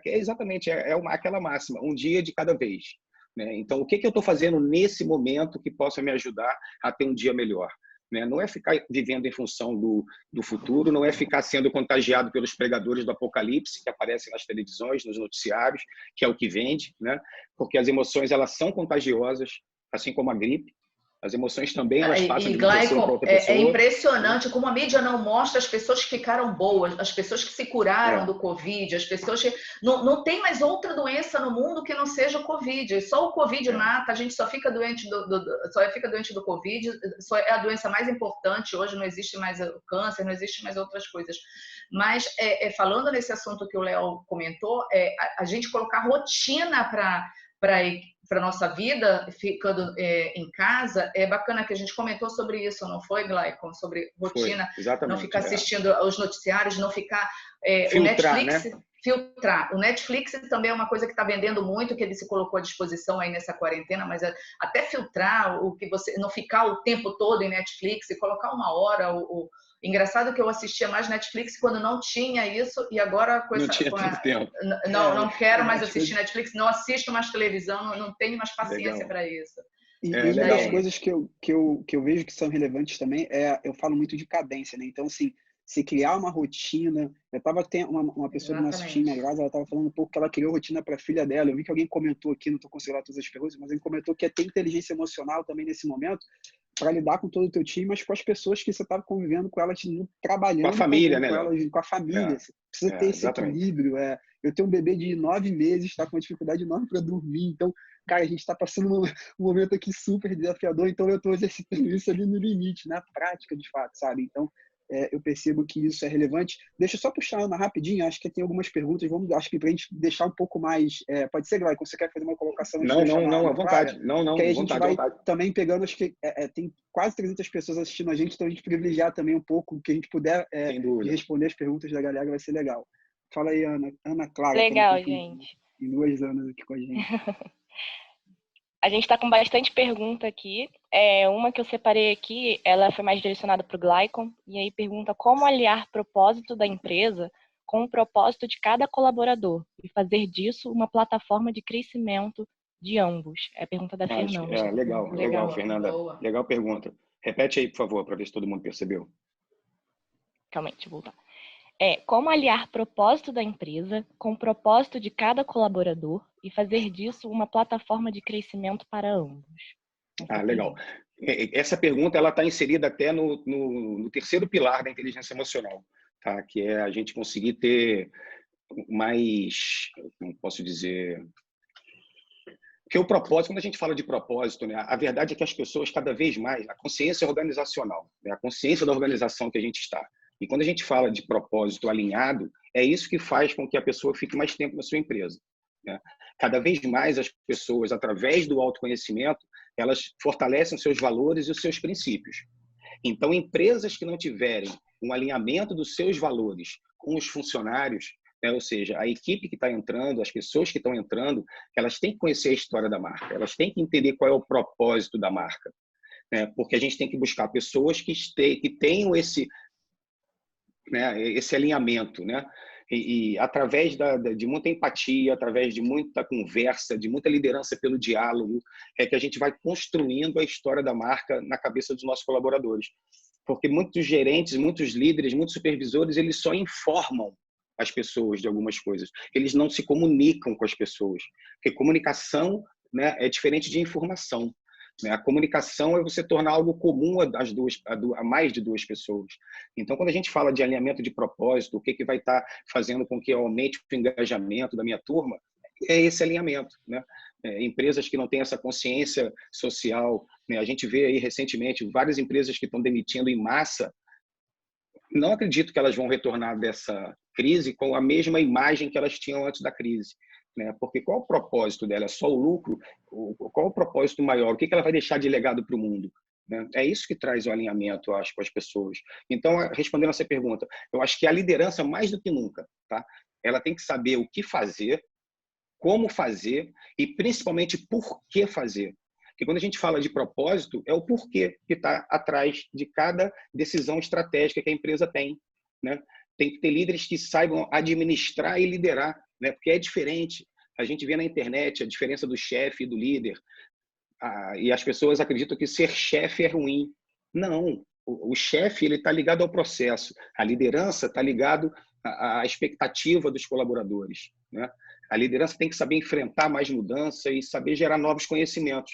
exatamente, aquela máxima, um dia de cada vez, né? Então, o que eu estou fazendo nesse momento que possa me ajudar a ter um dia melhor? Né? Não é ficar vivendo em função do futuro, não é ficar sendo contagiado pelos pregadores do apocalipse que aparecem nas televisões, nos noticiários, que é o que vende, né? Porque as emoções elas são contagiosas, assim como a gripe. As emoções também elas passam de uma pessoa para Glaicon, outra pessoa. é impressionante como a mídia não mostra as pessoas que ficaram boas, as pessoas que se curaram do Covid, as pessoas que... Não tem mais outra doença no mundo que não seja o Covid. Só o Covid mata, a gente só fica doente do Covid, só é a doença mais importante. Hoje não existe mais o câncer, não existe mais outras coisas. Mas, falando nesse assunto que o Léo comentou, a gente colocar rotina para a nossa vida, ficando em casa, é bacana que a gente comentou sobre isso, não foi, Glaicon? Sobre rotina, não ficar assistindo aos noticiários, não ficar... filtrar, o Netflix, né? Filtrar. O Netflix também é uma coisa que está vendendo muito, que ele se colocou à disposição aí nessa quarentena, mas até filtrar, o que você não ficar o tempo todo em Netflix e colocar uma hora... Engraçado que eu assistia mais Netflix quando não tinha isso, e agora não tinha tanto tempo. Não quero mais assistir Netflix, não assisto mais televisão, não tenho mais paciência para isso. E uma das coisas que eu vejo que são relevantes também eu falo muito de cadência, né? Então, assim, se criar uma rotina... Eu estava tendo uma pessoa do nosso time, a Grazi, ela estava falando um pouco que ela criou rotina para a filha dela. Eu vi que alguém comentou aqui, não estou conseguindo todas as perguntas, mas alguém comentou que é ter inteligência emocional também nesse momento, para lidar com todo o teu time, mas com as pessoas que você estava convivendo com elas, trabalhando com a família, né, com elas, com a família. Você precisa ter esse equilíbrio. Eu tenho um bebê de 9 meses, está com uma dificuldade enorme para dormir, então, cara, a gente está passando um momento aqui super desafiador, então eu estou exercitando isso ali no limite, na prática, de fato, sabe? Então, eu percebo que isso é relevante. Deixa eu só puxar, Ana, rapidinho, acho que tem algumas perguntas, acho que para a gente deixar um pouco mais... pode ser, Glaicon, você quer fazer uma colocação? Não, à vontade. Não, que aí a gente vai vontade. também pegando, acho que tem quase 300 pessoas assistindo a gente, então a gente privilegiar também um pouco, o que a gente puder de responder as perguntas da galera vai ser legal. Fala aí, Ana Clara. Legal, gente. Em 2 anos aqui com a gente. A gente está com bastante pergunta aqui. Uma que eu separei aqui, ela foi mais direcionada para o Glaicon, e aí pergunta como aliar propósito da empresa com o propósito de cada colaborador e fazer disso uma plataforma de crescimento de ambos. É a pergunta da Fernanda. Legal, Fernanda. Boa. Legal pergunta. Repete aí, por favor, para ver se todo mundo percebeu. Calma aí, deixa eu voltar. É como aliar propósito da empresa com o propósito de cada colaborador e fazer disso uma plataforma de crescimento para ambos. Legal. Essa pergunta ela está inserida até no terceiro pilar da inteligência emocional, tá? Que é a gente conseguir ter mais, como posso dizer, porque o propósito, quando a gente fala de propósito, né, a verdade é que as pessoas cada vez mais, a consciência organizacional, né, a consciência da organização que a gente está, e quando a gente fala de propósito alinhado, é isso que faz com que a pessoa fique mais tempo na sua empresa, né? Cada vez mais as pessoas, através do autoconhecimento, elas fortalecem os seus valores e os seus princípios. Então, empresas que não tiverem um alinhamento dos seus valores com os funcionários, né, ou seja, a equipe que está entrando, as pessoas que estão entrando, elas têm que conhecer a história da marca, elas têm que entender qual é o propósito da marca, né? Porque a gente tem que buscar pessoas que tenham esse, né, esse alinhamento, né? E através de muita empatia, através de muita conversa, de muita liderança pelo diálogo, é que a gente vai construindo a história da marca na cabeça dos nossos colaboradores. Porque muitos gerentes, muitos líderes, muitos supervisores, eles só informam as pessoas de algumas coisas. Eles não se comunicam com as pessoas. Porque comunicação, né, é diferente de informação. A comunicação é você tornar algo comum a mais de duas pessoas. Então, quando a gente fala de alinhamento de propósito, o que vai estar fazendo com que eu aumente o engajamento da minha turma, é esse alinhamento, né? Empresas que não têm essa consciência social, né? A gente vê aí recentemente várias empresas que estão demitindo em massa. Não acredito que elas vão retornar dessa crise com a mesma imagem que elas tinham antes da crise, né? Porque qual o propósito dela? É só o lucro? Qual o propósito maior? O que ela vai deixar de legado para o mundo? Né? É isso que traz o alinhamento, eu acho, com as pessoas. Então, respondendo essa pergunta, eu acho que a liderança, mais do que nunca, tá? Ela tem que saber o que fazer, como fazer e, principalmente, por que fazer. Porque quando a gente fala de propósito, é o porquê que está atrás de cada decisão estratégica que a empresa tem, né? Tem que ter líderes que saibam administrar e liderar, né? Porque é diferente. A gente vê na internet a diferença do chefe e do líder. E as pessoas acreditam que ser chefe é ruim. Não. O chefe ele está ligado ao processo. A liderança está ligado à expectativa dos colaboradores, né? A liderança tem que saber enfrentar mais mudança e saber gerar novos conhecimentos.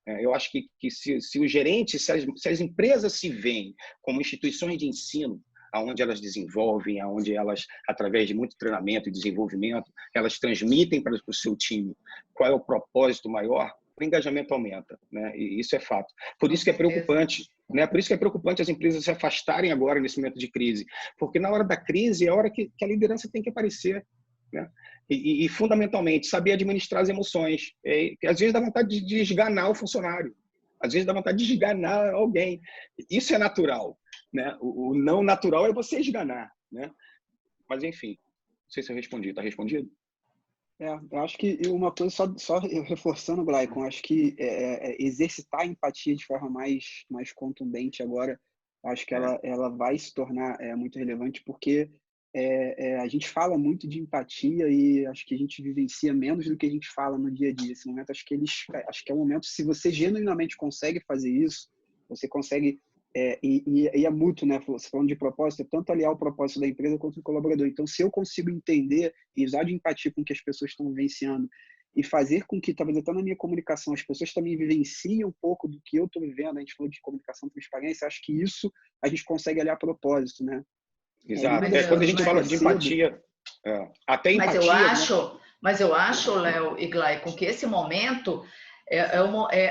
Eu acho que se os gerentes, se as empresas se veem como instituições de ensino, onde elas desenvolvem, onde elas, através de muito treinamento e desenvolvimento, elas transmitem para o seu time qual é o propósito maior, o engajamento aumenta, né? E isso é fato. Por isso que é preocupante, né? Por isso que é preocupante as empresas se afastarem agora nesse momento de crise, porque na hora da crise é a hora que a liderança tem que aparecer, né? E fundamentalmente, saber administrar as emoções. Às vezes dá vontade de esganar o funcionário. Às vezes dá vontade de esganar alguém. Isso é natural, né? O não natural é você esganar, né? Mas, enfim, não sei se eu respondi. Está respondido? Eu acho que uma coisa, só reforçando, Glaicon, acho que exercitar a empatia de forma mais contundente agora, acho que ela vai se tornar muito relevante, porque a gente fala muito de empatia e acho que a gente vivencia menos do que a gente fala no dia a dia. Esse momento, acho que é um momento, se você genuinamente consegue fazer isso, você consegue, e é mútuo, né? Você falando de propósito, é tanto aliar o propósito da empresa quanto do colaborador. Então, se eu consigo entender e usar de empatia com o que as pessoas estão vivenciando e fazer com que, talvez até na minha comunicação, as pessoas também vivenciem um pouco do que eu estou vivendo, a gente falou de comunicação, transparência, acho que isso a gente consegue aliar propósito, né? Exato. Quando a gente fala de empatia, até empatia... Mas eu acho, Léo e Glaicon, que esse momento,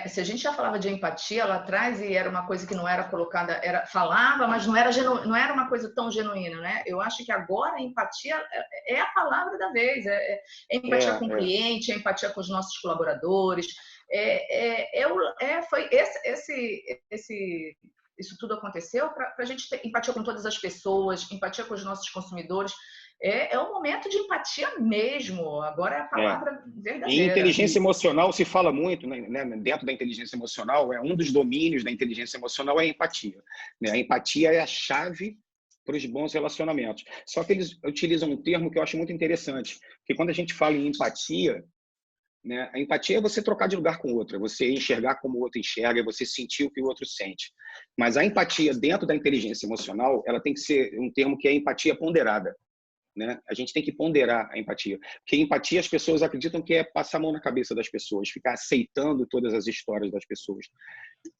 se a gente já falava de empatia lá atrás e era uma coisa que não era colocada, falava, mas não era uma coisa tão genuína, né? Eu acho que agora a empatia é a palavra da vez, empatia com o cliente, empatia com os nossos colaboradores, foi isso tudo aconteceu para a gente ter empatia com todas as pessoas, empatia com os nossos consumidores. É um momento de empatia mesmo. Agora é a palavra verdadeira. Em inteligência emocional se fala muito, né? Dentro da inteligência emocional, um dos domínios da inteligência emocional é a empatia, né? A empatia é a chave para os bons relacionamentos. Só que eles utilizam um termo que eu acho muito interessante, que quando a gente fala em empatia, né? A empatia é você trocar de lugar com o outro, é você enxergar como o outro enxerga, é você sentir o que o outro sente. Mas a empatia dentro da inteligência emocional, ela tem que ser um termo que é empatia ponderada, né? A gente tem que ponderar a empatia. Porque empatia, as pessoas acreditam que é passar a mão na cabeça das pessoas, ficar aceitando todas as histórias das pessoas.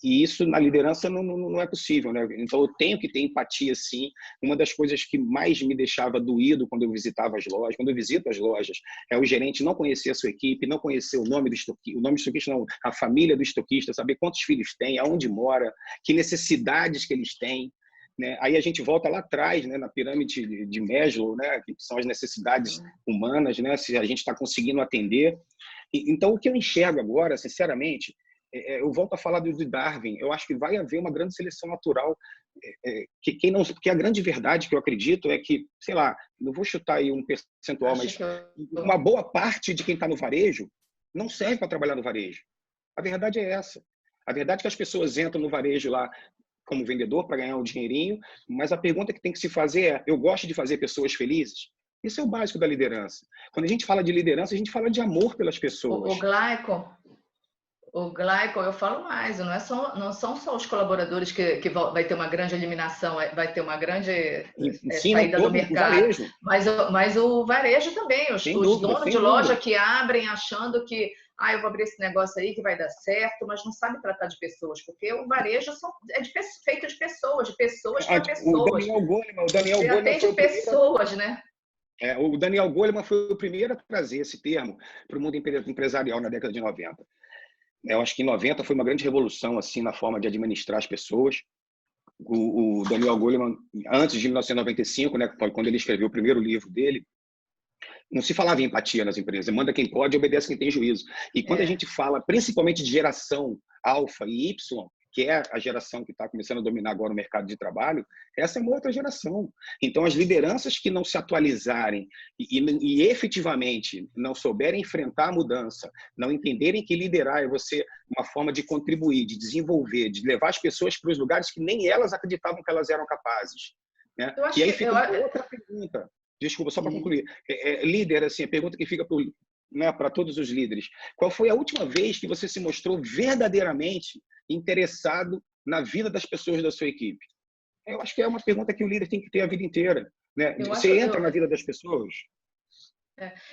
E isso na liderança não é possível, né? Então eu tenho que ter empatia, sim. Uma das coisas que mais me deixava doído quando eu visitava as lojas, quando eu visito as lojas, é o gerente não conhecer a sua equipe, não conhecer o nome do estoquista, não, a família do estoquista, saber quantos filhos tem, aonde mora, que necessidades que eles têm, né? Aí a gente volta lá atrás, né, na pirâmide de Maslow, né, que são as necessidades humanas, né, se a gente está conseguindo atender. Então, o que eu enxergo agora, sinceramente, eu volto a falar do Darwin. Eu acho que vai haver uma grande seleção natural. Porque a grande verdade que eu acredito é que, sei lá, não vou chutar aí um percentual, mas uma boa parte de quem está no varejo não serve para trabalhar no varejo. A verdade é essa. A verdade é que as pessoas entram no varejo lá como vendedor para ganhar um dinheirinho, mas a pergunta que tem que se fazer é: eu gosto de fazer pessoas felizes? Isso é o básico da liderança. Quando a gente fala de liderança, a gente fala de amor pelas pessoas. O Glaicon, eu falo mais, não são só os colaboradores que vai ter uma grande eliminação, vai ter uma grande saída do mercado, mas o varejo também, os donos de loja que abrem achando que eu vou abrir esse negócio aí que vai dar certo, mas não sabe tratar de pessoas, porque o varejo feito de pessoas para pessoas. O Daniel Goleman atende pessoas, né? O Daniel Goleman foi o primeiro a trazer esse termo para o mundo empresarial na década de 90. Eu acho que em 90 foi uma grande revolução assim na forma de administrar as pessoas. O Daniel Goleman, antes de 1995, né, quando ele escreveu o primeiro livro dele, não se falava em empatia nas empresas. Manda quem pode, obedece quem tem juízo. E quando a gente fala principalmente de geração alfa e Y, que é a geração que está começando a dominar agora o mercado de trabalho, essa é uma outra geração. Então, as lideranças que não se atualizarem e efetivamente não souberem enfrentar a mudança, não entenderem que liderar é você uma forma de contribuir, de desenvolver, de levar as pessoas para os lugares que nem elas acreditavam que elas eram capazes, né? E aí fica uma outra pergunta. Desculpa, só para concluir. Líder, assim, a pergunta que fica para todos os líderes: qual foi a última vez que você se mostrou verdadeiramente interessado na vida das pessoas da sua equipe? Eu acho que é uma pergunta que o líder tem que ter a vida inteira, né? Você entra na vida das pessoas.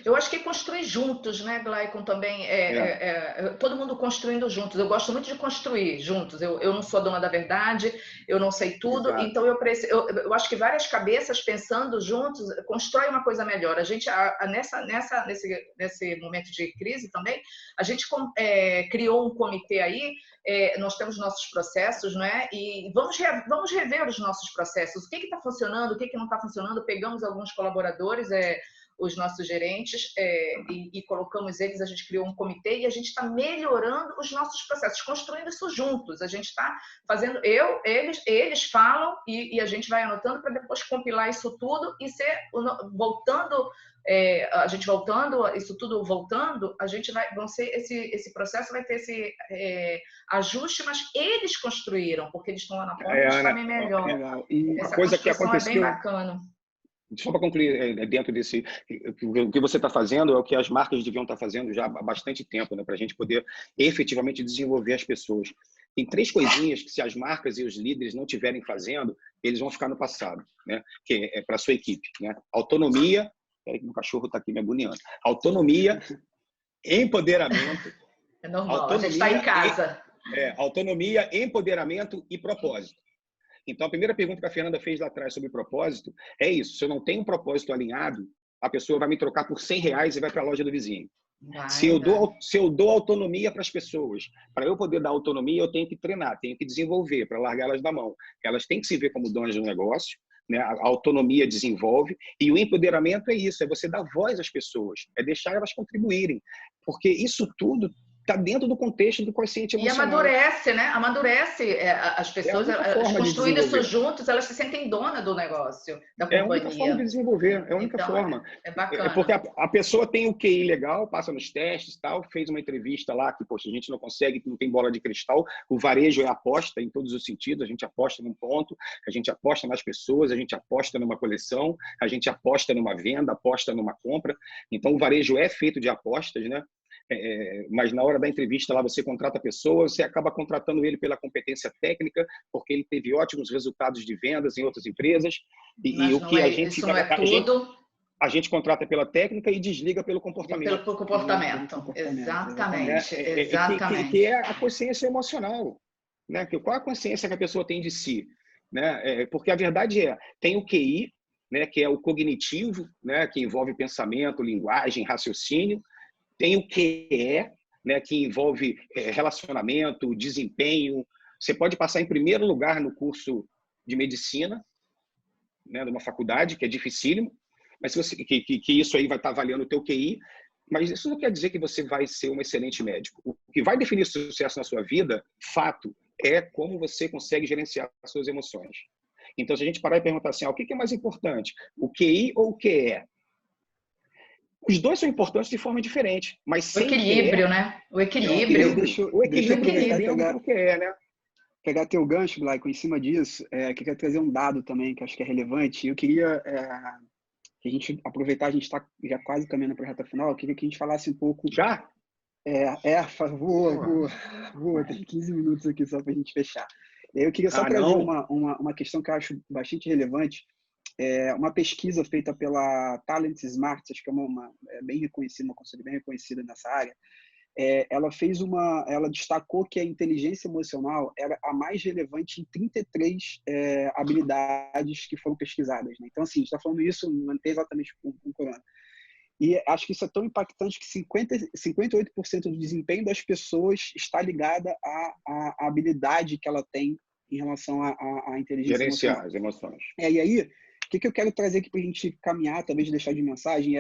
Eu acho que construir juntos, né, Glaicon, também todo mundo construindo juntos. Eu gosto muito de construir juntos. Eu não sou a dona da verdade, eu não sei tudo. Exato. Então eu acho que várias cabeças pensando juntos constrói uma coisa melhor. A gente nesse momento de crise também, a gente criou um comitê aí. Nós temos nossos processos, não é? E vamos rever os nossos processos. O que está funcionando, o que não está funcionando. Pegamos alguns colaboradores, os nossos gerentes, e colocamos eles, a gente criou um comitê e a gente está melhorando os nossos processos, construindo isso juntos. A gente está fazendo, eles falam e a gente vai anotando para depois compilar isso tudo e isso tudo voltando, esse processo vai ter esse ajuste, mas eles construíram, porque eles estão lá na ponta, eles sabem melhor. E uma coisa que aconteceu... é bem bacana. Só para concluir, dentro desse, o que você está fazendo é o que as marcas deviam estar fazendo já há bastante tempo, né, para a gente poder efetivamente desenvolver as pessoas. Tem 3 coisinhas que, se as marcas e os líderes não estiverem fazendo, eles vão ficar no passado, né? Que é para a sua equipe, né? Autonomia, peraí que meu cachorro está aqui me agoniando. Autonomia, empoderamento. É normal, a gente está em casa. Autonomia, empoderamento e propósito. Então, a primeira pergunta que a Fernanda fez lá atrás sobre propósito é isso: se eu não tenho um propósito alinhado, a pessoa vai me trocar por R$100 e vai para a loja do vizinho. Se eu dou autonomia para as pessoas, para eu poder dar autonomia, eu tenho que treinar, tenho que desenvolver para largar elas da mão. Elas têm que se ver como donas do negócio, né? A autonomia desenvolve, e o empoderamento é isso, é você dar voz às pessoas, é deixar elas contribuírem, porque isso tudo está dentro do contexto do quociente emocional. E amadurece, né? Amadurece as pessoas, construindo isso juntos, elas se sentem dona do negócio, da companhia. É a única forma de desenvolver, é a única forma. É bacana. Porque a pessoa tem o QI legal, passa nos testes, tal, fez uma entrevista lá que, poxa, a gente não consegue, não tem bola de cristal. O varejo é aposta em todos os sentidos, a gente aposta num ponto, a gente aposta nas pessoas, a gente aposta numa coleção, a gente aposta numa venda, aposta numa compra. Então, o varejo é feito de apostas, né? mas na hora da entrevista lá você contrata a pessoa, você acaba contratando ele pela competência técnica, porque ele teve ótimos resultados de vendas em outras empresas, e o que isso não é tudo. A gente contrata pela técnica e desliga pelo comportamento. Pelo comportamento. Exatamente. Exatamente. Que é a consciência emocional, né? Qual a consciência que a pessoa tem de si, né? Porque a verdade tem o QI, né? Que é o cognitivo, né? Que envolve pensamento, linguagem, raciocínio. Tem o QE, né? Que envolve relacionamento, desempenho. Você pode passar em primeiro lugar no curso de medicina, né? Numa faculdade, que é dificílimo, mas que isso aí vai estar avaliando o teu QI, mas isso não quer dizer que você vai ser um excelente médico. O que vai definir sucesso na sua vida, fato, é como você consegue gerenciar as suas emoções. Então, se a gente parar e perguntar assim, o que é mais importante, o QI ou o QE? Os dois são importantes de forma diferente, mas sem o equilíbrio, né? O equilíbrio. O equilíbrio é o QE, né? Pegar teu gancho, Blaico, em cima disso, eu queria trazer um dado também que acho que é relevante. Eu queria que a gente aproveitar, a gente está já quase caminhando para a reta final, eu queria que a gente falasse um pouco... Já? Vou, tem 15 minutos aqui só para a gente fechar. Eu queria só trazer uma questão que eu acho bastante relevante. Uma pesquisa feita pela Talent Smart, acho que é bem reconhecida, uma consultoria bem reconhecida nessa área. Ela destacou que a inteligência emocional era a mais relevante em 33 habilidades que foram pesquisadas, né? Então, assim, a gente está falando isso, não tem exatamente com o corona. E acho que isso é tão impactante que 58% do desempenho das pessoas está ligada à habilidade que ela tem em relação à inteligência gerenciar emocional. as emoções. E aí, o que eu quero trazer aqui para a gente caminhar, talvez deixar de mensagem,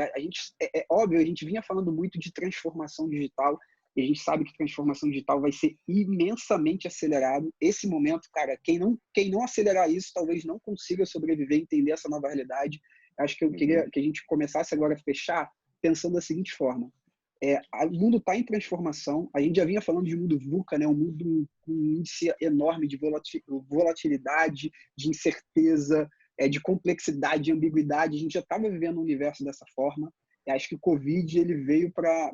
óbvio, a gente vinha falando muito de transformação digital, e a gente sabe que transformação digital vai ser imensamente acelerado. Esse momento, cara, quem não acelerar isso, talvez não consiga sobreviver, entender essa nova realidade. Acho que eu queria que a gente começasse agora a fechar pensando da seguinte forma. O mundo está em transformação. A gente já vinha falando de mundo VUCA, né? Um mundo com um índice enorme de volatilidade, de incerteza, de complexidade, de ambiguidade. A gente já estava vivendo um universo dessa forma. Acho que o Covid ele veio para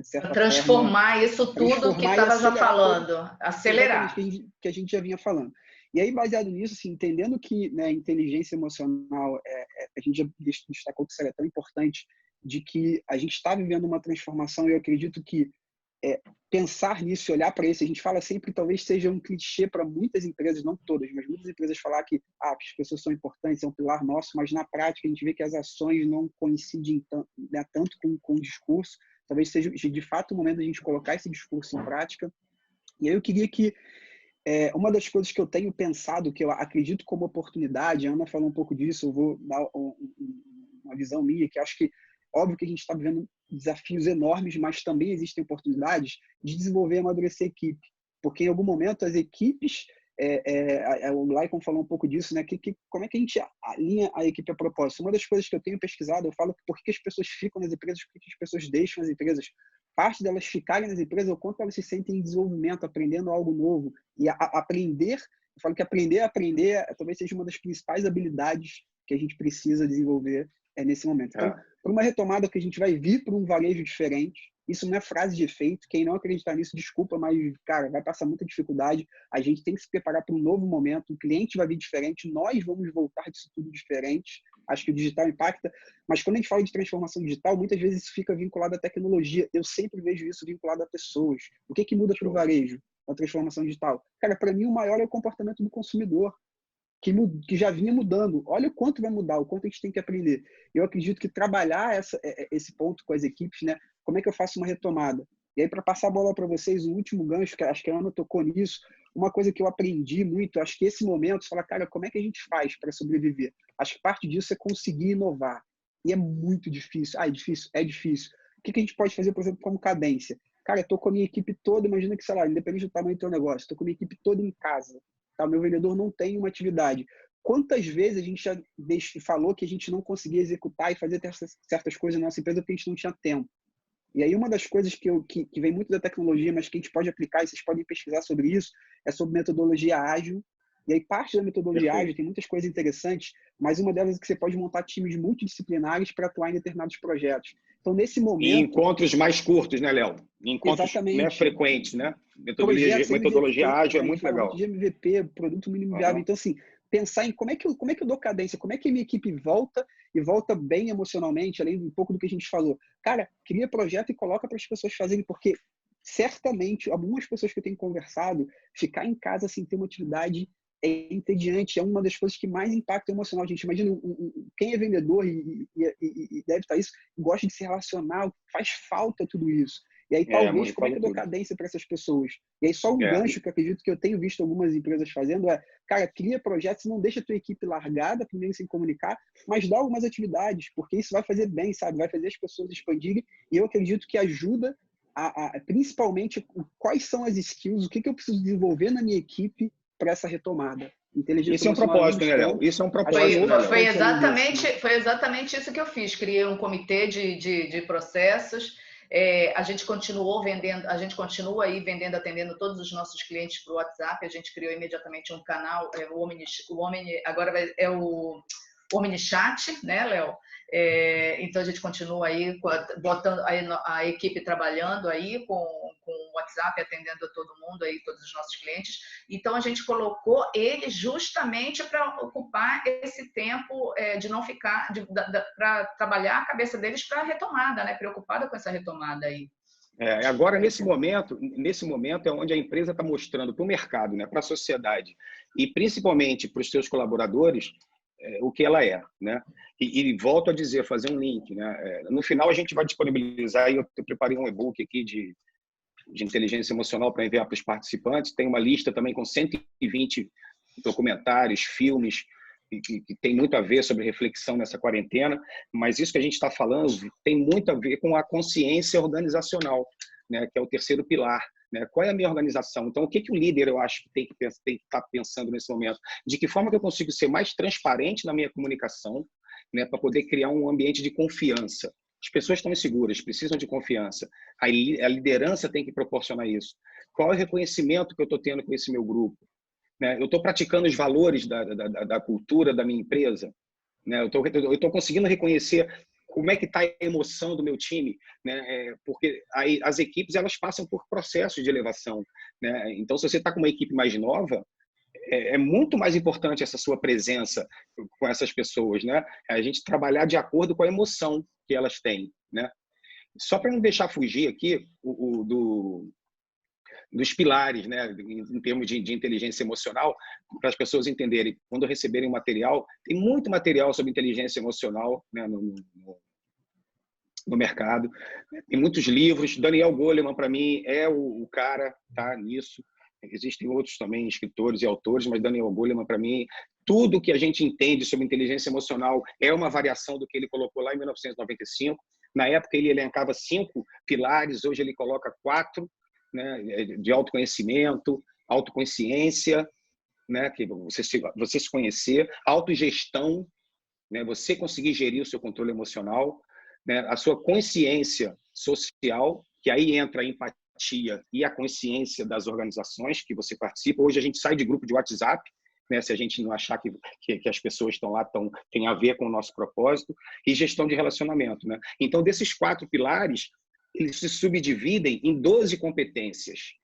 de certa transformar forma, isso tudo que estava já falando, acelerar. Que a gente já vinha falando. E aí, baseado nisso, assim, entendendo que, né, inteligência emocional, a gente já destacou que isso é tão importante, de que a gente está vivendo uma transformação, e eu acredito que pensar nisso e olhar para isso, a gente fala sempre, talvez seja um clichê para muitas empresas, não todas, mas muitas empresas falar que as pessoas são importantes, é um pilar nosso, mas na prática a gente vê que as ações não coincidem tanto com o discurso. Talvez seja de fato o momento de a gente colocar esse discurso em prática. E aí eu queria que uma das coisas que eu tenho pensado, que eu acredito como oportunidade, a Ana falou um pouco disso, eu vou dar uma visão minha, que acho que, óbvio que a gente está vivendo desafios enormes, mas também existem oportunidades de desenvolver e amadurecer a equipe. Porque em algum momento as equipes, o Laicon falou um pouco disso, né? Como é que a gente alinha a equipe a propósito? Uma das coisas que eu tenho pesquisado, eu falo por que as pessoas ficam nas empresas, por que as pessoas deixam as empresas. Parte delas ficarem nas empresas é o quanto elas se sentem em desenvolvimento, aprendendo algo novo. E aprender, eu falo que aprender talvez seja uma das principais habilidades que a gente precisa desenvolver nesse momento. Então, para uma retomada que a gente vai vir para um varejo diferente, isso não é frase de efeito, quem não acreditar nisso, desculpa, mas, cara, vai passar muita dificuldade, a gente tem que se preparar para um novo momento, o cliente vai vir diferente, nós vamos voltar disso tudo diferente, acho que o digital impacta, mas quando a gente fala de transformação digital, muitas vezes isso fica vinculado à tecnologia, eu sempre vejo isso vinculado a pessoas. O que muda para o varejo, a transformação digital? Cara, para mim o maior é o comportamento do consumidor, que já vinha mudando. Olha o quanto vai mudar, o quanto a gente tem que aprender. Eu acredito que trabalhar esse ponto com as equipes, né? Como é que eu faço uma retomada? E aí, para passar a bola para vocês, o último gancho, que acho que a Ana tocou nisso, uma coisa que eu aprendi muito, acho que esse momento, você fala, cara, como é que a gente faz para sobreviver? Acho que parte disso é conseguir inovar. E é muito difícil. É difícil? É difícil. O que a gente pode fazer, por exemplo, como cadência? Cara, eu estou com a minha equipe toda, imagina que, sei lá, independente do tamanho do teu negócio, estou com a minha equipe toda em casa. Tá? O meu vendedor não tem uma atividade. Quantas vezes a gente já falou que a gente não conseguia executar e fazer certas coisas na nossa empresa porque a gente não tinha tempo? E aí uma das coisas que vem muito da tecnologia, mas que a gente pode aplicar, e vocês podem pesquisar sobre isso, é sobre metodologia ágil, E aí parte da metodologia ágil Perfeito. tem muitas coisas interessantes, mas uma delas é que você pode montar times multidisciplinares para atuar em determinados projetos. Então, nesse E momento... encontros mais curtos, né, Léo? Encontros, né, Exatamente. frequentes, né? Projetos Metodologia MVP, ágil é né, muito treinamento legal. de MVP, produto mínimo viável. Uhum. Então, assim, pensar em como é que eu dou cadência, como é que a minha equipe volta e volta bem emocionalmente, além de um pouco do que a gente falou. Cara, cria projeto e coloca para as pessoas fazerem, porque certamente, algumas pessoas que eu tenho conversado, ficar em casa sem ter uma atividade é entediante, é uma das coisas que mais impacta o emocional. A gente imagina quem é vendedor e deve estar isso, gosta de se relacionar, faz falta tudo isso. E aí, talvez, Mano, como é que falou eu dou tudo. cadência para essas pessoas? E aí, só um É, gancho que eu acredito que eu tenho visto algumas empresas fazendo é, cara, cria projetos, não deixa a tua equipe largada, primeiro sem comunicar, mas dá algumas atividades, porque isso vai fazer bem, sabe? Vai fazer as pessoas expandirem. E eu acredito que ajuda principalmente, quais são as skills, o que eu preciso desenvolver na minha equipe para essa retomada. Inteligência isso é um emocional é um propósito, dos né, Léo? pontos. Isso é um Acho que tem propósito, né, outros Léo? pontos além disso, né? Foi exatamente isso que eu fiz. Criei um comitê de processos. A gente continuou vendendo, a gente continua aí vendendo, atendendo todos os nossos clientes para o WhatsApp. A gente criou imediatamente um canal, agora é o OmniChat, né, Léo? Então a gente continua aí botando a equipe trabalhando aí com o WhatsApp, atendendo a todo mundo aí, todos os nossos clientes. Então a gente colocou ele justamente para ocupar esse tempo de não ficar, para trabalhar a cabeça deles para a retomada, né? Preocupada com essa retomada aí. Agora, nesse momento é onde a empresa está mostrando para o mercado, né, para a sociedade e principalmente para os seus colaboradores o que ela é, né? E volto a dizer, fazer um link, né? No final a gente vai disponibilizar, e eu preparei um e-book aqui de inteligência emocional para enviar para os participantes. Tem uma lista também com 120 documentários, filmes que tem muito a ver sobre reflexão nessa quarentena, mas isso que a gente está falando tem muito a ver com a consciência organizacional, né, que é o terceiro pilar. Né? Qual é a minha organização? Então, o que o líder, eu acho, que tem que estar pensando nesse momento? De que forma que eu consigo ser mais transparente na minha comunicação, né, para poder criar um ambiente de confiança? As pessoas estão inseguras, precisam de confiança. A liderança tem que proporcionar isso. Qual é o reconhecimento que eu estou tendo com esse meu grupo? Né? Eu estou praticando os valores da cultura da minha empresa? Né? Eu estou conseguindo reconhecer como é que está a emoção do meu time, né? Porque aí as equipes elas passam por processos de elevação, né? Então, se você está com uma equipe mais nova, é muito mais importante essa sua presença com essas pessoas, né? A gente trabalhar de acordo com a emoção que elas têm, né? Só para não deixar fugir aqui dos pilares, né, em termos de inteligência emocional, para as pessoas entenderem, quando receberem o material, tem muito material sobre inteligência emocional, né, no mercado, tem muitos livros. Daniel Goleman, para mim, é o cara, tá, nisso. Existem outros também, escritores e autores, mas Daniel Goleman, para mim, tudo que a gente entende sobre inteligência emocional é uma variação do que ele colocou lá em 1995. Na época, ele elencava 5 pilares, hoje ele coloca 4, né, de autoconhecimento, autoconsciência, né, que você se conhecer, autogestão, né, você conseguir gerir o seu controle emocional, né, a sua consciência social, que aí entra a empatia e a consciência das organizações que você participa. Hoje a gente sai de grupo de WhatsApp, né, se a gente não achar que as pessoas estão lá tem a ver com o nosso propósito, e gestão de relacionamento. Né? Então, desses 4 pilares, eles se subdividem em 12 competências.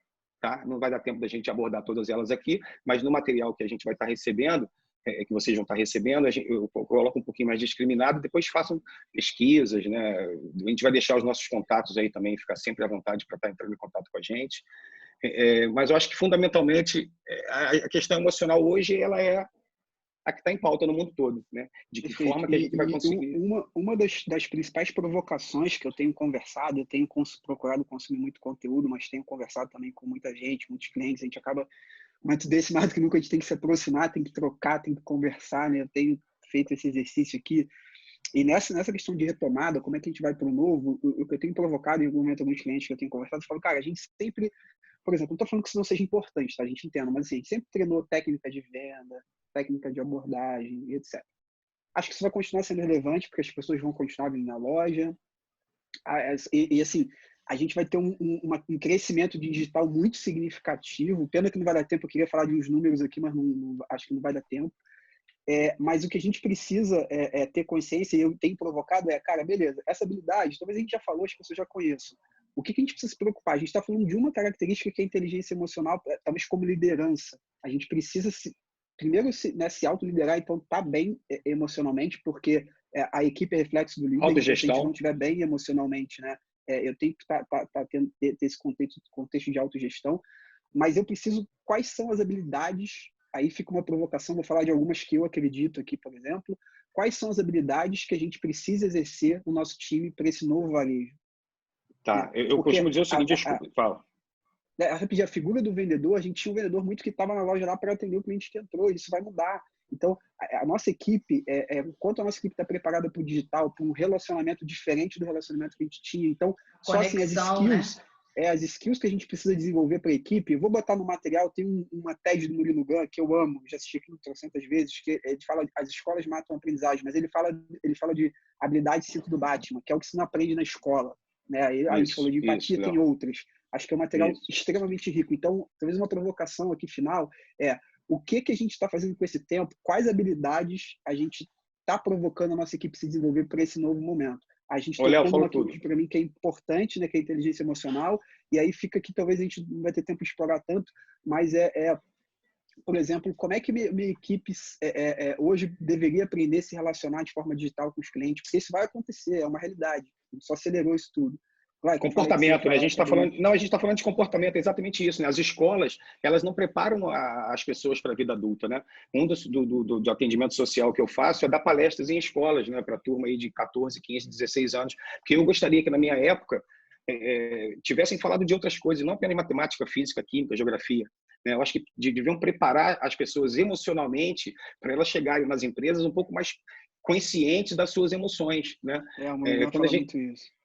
Tá? Não vai dar tempo da gente abordar todas elas aqui, mas no material que a gente vai estar recebendo, que vocês vão estar recebendo, eu coloco um pouquinho mais discriminado, depois façam pesquisas, né? A gente vai deixar os nossos contatos aí também, ficar sempre à vontade para estar entrando em contato com a gente. Mas eu acho que, fundamentalmente, a questão emocional hoje ela é a que está em pauta no mundo todo, né? De que Perfeito. forma que a gente vai conseguir... Uma das principais provocações que eu tenho conversado, eu tenho procurado consumir muito conteúdo, mas tenho conversado também com muita gente, muitos clientes, a gente acaba, muito desse mais do que nunca, a gente tem que se aproximar, tem que trocar, tem que conversar, né? Eu tenho feito esse exercício aqui. E nessa questão de retomada, como é que a gente vai para o novo, o que eu tenho provocado em algum momento alguns clientes que eu tenho conversado, eu falo, cara, a gente sempre, por exemplo, não estou falando que isso não seja importante, tá? A gente entenda, mas assim, a gente sempre treinou técnica de venda, técnica de abordagem, etc. Acho que isso vai continuar sendo relevante, porque as pessoas vão continuar vindo na loja. E assim, A gente vai ter um crescimento de digital muito significativo. Pena que não vai dar tempo, eu queria falar de uns números aqui, mas acho que não vai dar tempo. Mas o que a gente precisa ter consciência, e eu tenho provocado, cara, beleza, essa habilidade, talvez a gente já falou, as pessoas já conheçam. O que a gente precisa se preocupar? A gente está falando de uma característica que é a inteligência emocional, talvez como liderança. A gente precisa primeiro se autoliderar, então tá bem emocionalmente, porque a equipe é reflexo do líder. Autogestão. Se a gente não estiver bem emocionalmente, né? Eu tenho que ter esse contexto de autogestão, mas eu preciso, quais são as habilidades? Aí fica uma provocação, vou falar de algumas que eu acredito aqui, por exemplo. Quais são as habilidades que a gente precisa exercer no nosso time para esse novo varejo? Tá, eu costumo dizer o seguinte, desculpa, fala. A figura do vendedor, a gente tinha um vendedor muito que estava na loja lá para atender o cliente que entrou, isso vai mudar. Então, a nossa equipe, enquanto a nossa equipe está preparada para o digital, para um relacionamento diferente do relacionamento que a gente tinha, então, só assim, as skills, né? As skills que a gente precisa desenvolver para a equipe, eu vou botar no material, tem uma TED do Murilo Gun, que eu amo, já assisti aqui 300 vezes, que ele fala as escolas matam a aprendizagem, mas ele fala de habilidade cinto do Batman, que é o que se não aprende na escola. Né? Aí a gente falou de empatia, tem outras. Acho que é um material extremamente rico. Então, talvez uma provocação aqui final o que a gente está fazendo com esse tempo, quais habilidades a gente está provocando a nossa equipe se desenvolver para esse novo momento. A gente tocou numa coisa para mim que é importante, né, que é a inteligência emocional, e aí fica que talvez a gente não vai ter tempo de explorar tanto, mas por exemplo, como é que minha equipe hoje deveria aprender a se relacionar de forma digital com os clientes, porque isso vai acontecer, é uma realidade, a gente só acelerou isso tudo. Comportamento, né? A gente está falando de comportamento, é exatamente isso, né? As escolas, elas não preparam as pessoas para a vida adulta, né? Do atendimento social que eu faço é dar palestras em escolas, né? Para a turma aí de 14, 15, 16 anos, porque eu gostaria que na minha época tivessem falado de outras coisas, não apenas matemática, física, química, geografia. Né? Eu acho que deviam preparar as pessoas emocionalmente para elas chegarem nas empresas um pouco mais conscientes das suas emoções, né? Quando a gente... muito isso.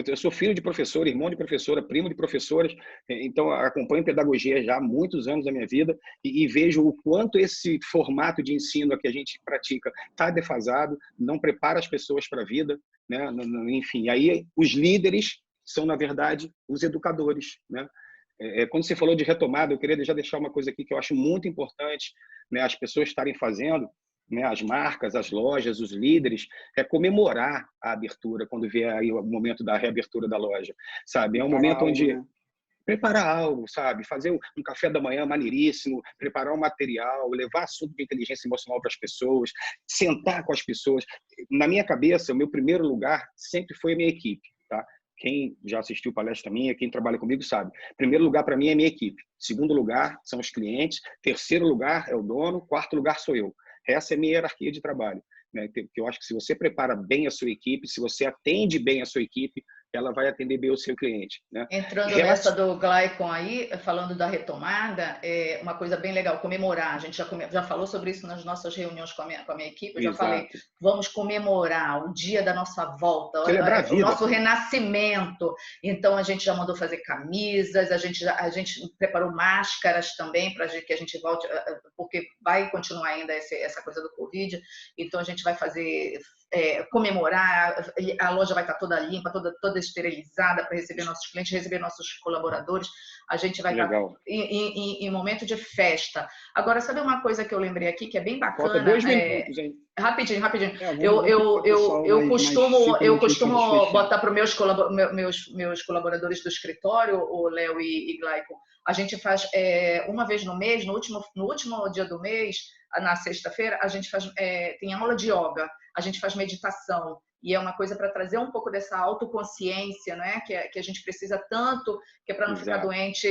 Eu sou filho de professor, irmão de professora, primo de professoras, então acompanho pedagogia já há muitos anos da minha vida e vejo o quanto esse formato de ensino que a gente pratica está defasado, não prepara as pessoas para a vida, né? Enfim, aí os líderes são, na verdade, os educadores, né? Quando você falou de retomada, eu queria já deixar uma coisa aqui que eu acho muito importante, né? As pessoas estarem fazendo, né, as marcas, as lojas, os líderes, comemorar a abertura quando vier aí o momento da reabertura da loja, sabe? É um momento onde preparar algo, sabe? Fazer um café da manhã maneiríssimo, preparar um material, levar assunto de inteligência emocional para as pessoas, sentar com as pessoas. Na minha cabeça, o meu primeiro lugar sempre foi a minha equipe, tá? Quem já assistiu palestra minha, quem trabalha comigo sabe. Primeiro lugar para mim é a minha equipe. Segundo lugar são os clientes. Terceiro lugar é o dono. Quarto lugar sou eu. Essa é a minha hierarquia de trabalho, né? Eu acho que se você prepara bem a sua equipe, se você atende bem a sua equipe, ela vai atender bem o seu cliente, né? Entrando nessa do Glycon aí, falando da retomada, uma coisa bem legal, comemorar. A gente já falou sobre isso nas nossas reuniões com a minha equipe. Eu já falei, vamos comemorar o dia da nossa volta, celebrar a vida, o nosso renascimento. Então, a gente já mandou fazer camisas, a gente preparou máscaras também para que a gente volte, porque vai continuar ainda essa coisa do Covid. Então, a gente vai fazer... comemorar, a loja vai estar toda limpa, toda esterilizada para receber nossos clientes, receber nossos colaboradores. A gente vai estar em momento de festa. Agora, sabe uma coisa que eu lembrei aqui que é bem bacana? Falta 2 minutos, hein? Rapidinho. Eu costumo botar para os meus colaboradores do escritório, o Léo e Glycon. A gente faz uma vez no mês, no último dia do mês, na sexta-feira, a gente tem aula de yoga, a gente faz meditação, e é uma coisa para trazer um pouco dessa autoconsciência, né? Que a gente precisa tanto, que é para não ficar doente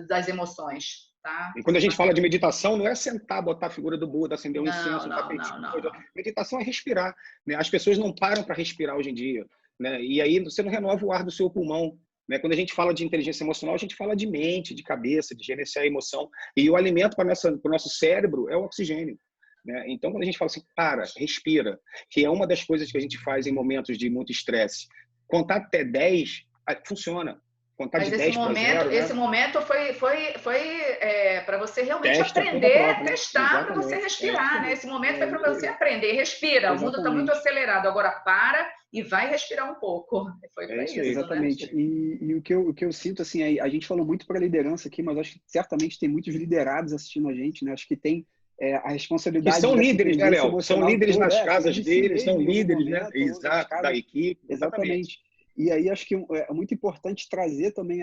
das emoções. Tá? E quando a gente fala de meditação, não é sentar, botar a figura do Buda, acender um incenso, um tapetinho. Não. Meditação é respirar, né? As pessoas não param para respirar hoje em dia, né? E aí você não renova o ar do seu pulmão. Né? Quando a gente fala de inteligência emocional, a gente fala de mente, de cabeça, de gerenciar a emoção. E o alimento para o nosso cérebro é o oxigênio. Né? Então, quando a gente fala assim, respira, que é uma das coisas que a gente faz em momentos de muito estresse. Contar até 10 funciona. contar Mas de 10 para 0, esse né? momento foi para você realmente Teste a conta aprender, própria, né? testar, para você Exatamente. respirar, né? Esse momento foi para você É, aprender. Respira, o mundo está muito exatamente. acelerado, agora para e vai respirar um pouco. Foi para Isso aí. isso, né? Exatamente. E o que eu sinto, assim, a gente falou muito para a liderança aqui, mas acho que certamente tem muitos liderados assistindo a gente, né? Acho que tem a Que responsabilidade são dessa líderes, né, inteligência Léo? São emocional líderes toda, nas cuidar casas de si deles, são mesmo em algum líderes, né? momento, ou nas Exato, da casas. equipe, exatamente. Exatamente. E aí acho que é muito importante trazer também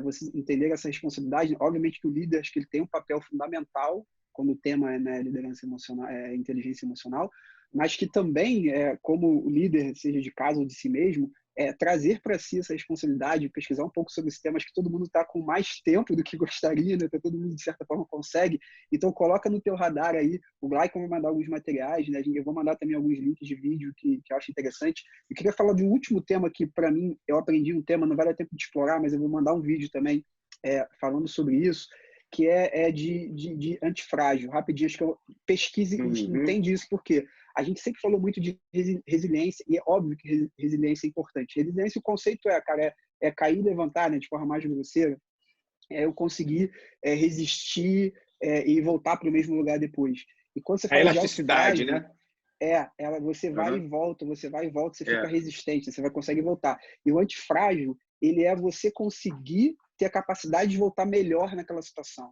você entender essa responsabilidade. Obviamente que o líder, acho que ele tem um papel fundamental quando o tema é, né, liderança emocional, inteligência emocional, mas que também, como o líder, seja de casa ou de si mesmo, trazer para si essa responsabilidade, pesquisar um pouco sobre esse tema. Acho que todo mundo está com mais tempo do que gostaria, né? Todo mundo, de certa forma, consegue. Então, coloca no teu radar aí. O Glycon vai mandar alguns materiais, né? Eu vou mandar também alguns links de vídeo que eu acho interessante. Eu queria falar de um último tema que, para mim, eu aprendi um tema, não vai dar tempo de explorar, mas eu vou mandar um vídeo também falando sobre isso, que é de antifrágil. Rapidinho, acho que eu pesquise e entende isso, porque a gente sempre falou muito de resiliência, e é óbvio que resiliência é importante. Resiliência, o conceito cara, é cair e levantar, né, de forma mais grosseira, eu conseguir resistir e voltar para o mesmo lugar depois. E quando você A fala de elasticidade, antifrágil, né? você vai e volta, você fica É. resistente, você vai conseguir voltar. E o antifrágil, ele é você conseguir ter a capacidade de voltar melhor naquela situação.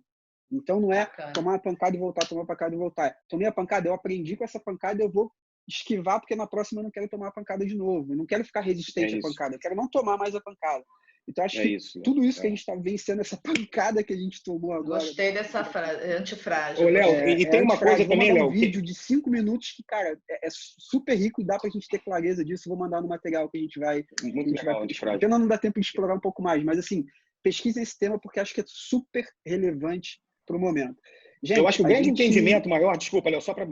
Então não é tomar uma pancada e voltar, tomar uma pancada e voltar. Tomei a pancada, eu aprendi com essa pancada, eu vou esquivar, porque na próxima eu não quero tomar a pancada de novo. Eu não quero ficar resistente à pancada, eu quero não tomar mais a pancada. Então acho que tudo isso que a gente está vencendo, essa pancada que a gente tomou agora. Gostei dessa frase, antifrágil. Ô, Léo, e tem uma coisa também, Léo. Vou mandar um vídeo de 5 minutos que, cara, é super rico e dá pra gente ter clareza disso. Vou mandar no material que a gente vai... Muito legal, antifrágil. Pena não dá tempo de explorar um pouco mais, mas assim, pesquisem esse tema porque acho que é super relevante para o momento. Gente, eu acho que o grande entendimento maior, desculpa, Léo, só para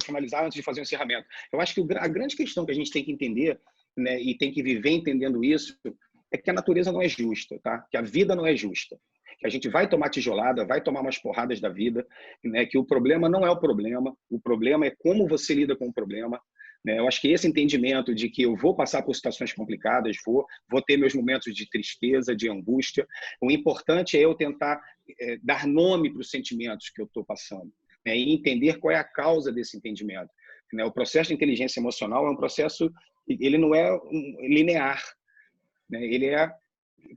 finalizar antes de fazer o encerramento, eu acho que a grande questão que a gente tem que entender, né, e tem que viver entendendo isso, é que a natureza não é justa, tá? Que a vida não é justa. Que a gente vai tomar tijolada, vai tomar umas porradas da vida, né? Que o problema não é o problema é como você lida com o problema. Né? Eu acho que esse entendimento de que eu vou passar por situações complicadas, vou ter meus momentos de tristeza, de angústia. O importante é eu tentar dar nome para os sentimentos que eu estou passando, né? E entender qual é a causa desse entendimento. Né? O processo de inteligência emocional é um processo, ele não é linear, né? Ele é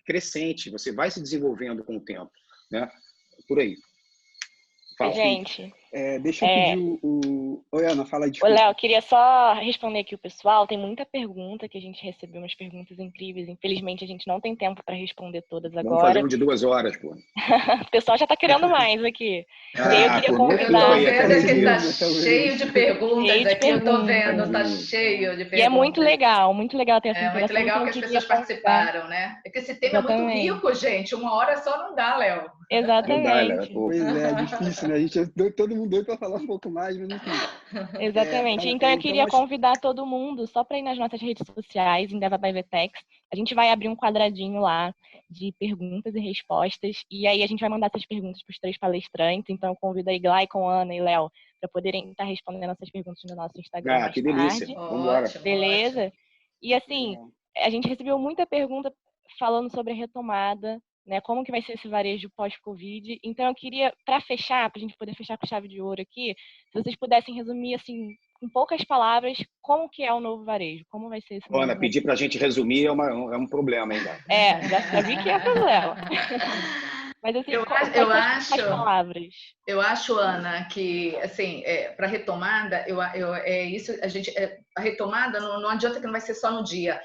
crescente, você vai se desenvolvendo com o tempo, né? Por aí. Fala. Gente, deixa eu pedir Oi, Ana, fala aí. Ô, Léo, queria só responder aqui o pessoal. Tem muita pergunta que a gente recebeu, umas perguntas incríveis. Infelizmente, a gente não tem tempo para responder todas agora. Vamos fazer um de 2 horas, pô. O pessoal já está querendo mais aqui. E aí eu queria convidar... Eu tô vendo que tá cheio de perguntas aqui. Eu tô vendo, tá cheio de perguntas. E é muito legal ter essa interação. É muito legal que as pessoas participaram, né? É que esse tema é muito rico, gente. 1 hora só não dá, Léo. Exatamente. Pois é difícil, né? A gente todo mundo doido para falar um pouco mais, mas enfim. Exatamente. Então eu queria convidar todo mundo só para ir nas nossas redes sociais, Endeavor by VTEX. A gente vai abrir um quadradinho lá de perguntas e respostas. E aí a gente vai mandar essas perguntas para os 3 palestrantes. Então eu convido aí Glycon, Ana e Léo para poderem estar respondendo essas perguntas no nosso Instagram mais que delícia. tarde. Vamos embora. Beleza? Ótimo. E assim, a gente recebeu muita pergunta falando sobre a retomada, né? Como que vai ser esse varejo pós-Covid. Então, eu queria, para fechar, para a gente poder fechar com chave de ouro aqui, se vocês pudessem resumir, assim, com poucas palavras, como que é o novo varejo? Como vai ser esse novo varejo? Pedir para a gente resumir é um problema ainda. Já vi que é problema. Mas assim, eu acho, Ana, que assim, para retomada, a retomada não adianta que não vai ser só no dia.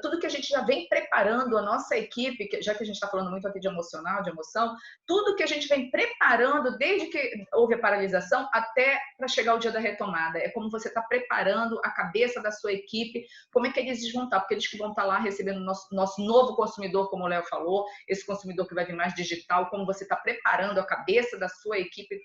Tudo que a gente já vem preparando, a nossa equipe, já que a gente está falando muito aqui de emocional, de emoção, tudo que a gente vem preparando desde que houve a paralisação até para chegar o dia da retomada. É como você está preparando a cabeça da sua equipe, como é que eles vão estar, porque eles que vão estar lá recebendo nosso novo consumidor, como o Léo falou, esse consumidor que vai vir mais digital, como você está preparando a cabeça da sua equipe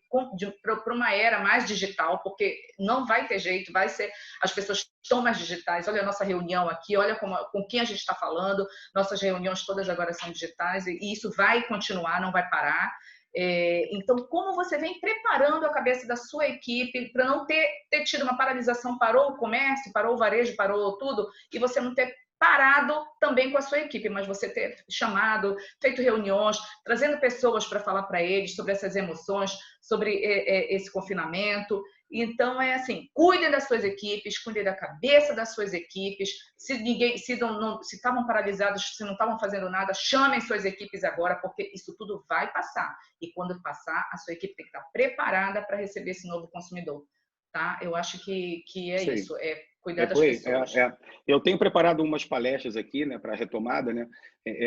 para uma era mais digital, porque não vai ter jeito, vai ser, as pessoas estão mais digitais. Olha a nossa reunião aqui, olha com quem a gente está falando, nossas reuniões todas agora são digitais e isso vai continuar, não vai parar. Então, como você vem preparando a cabeça da sua equipe para não ter tido uma paralisação, parou o comércio, parou o varejo, parou tudo, e você não ter parado também com a sua equipe, mas você ter chamado, feito reuniões, trazendo pessoas para falar para eles sobre essas emoções, sobre esse confinamento. Então, é assim, cuidem das suas equipes, cuidem da cabeça das suas equipes. Se estavam paralisados, se não estavam fazendo nada, chamem suas equipes agora, porque isso tudo vai passar. E quando passar, a sua equipe tem que estar preparada para receber esse novo consumidor. Tá? Eu acho que é Sim. isso, é cuidar das pessoas. Eu tenho preparado umas palestras aqui, né, para retomada, né?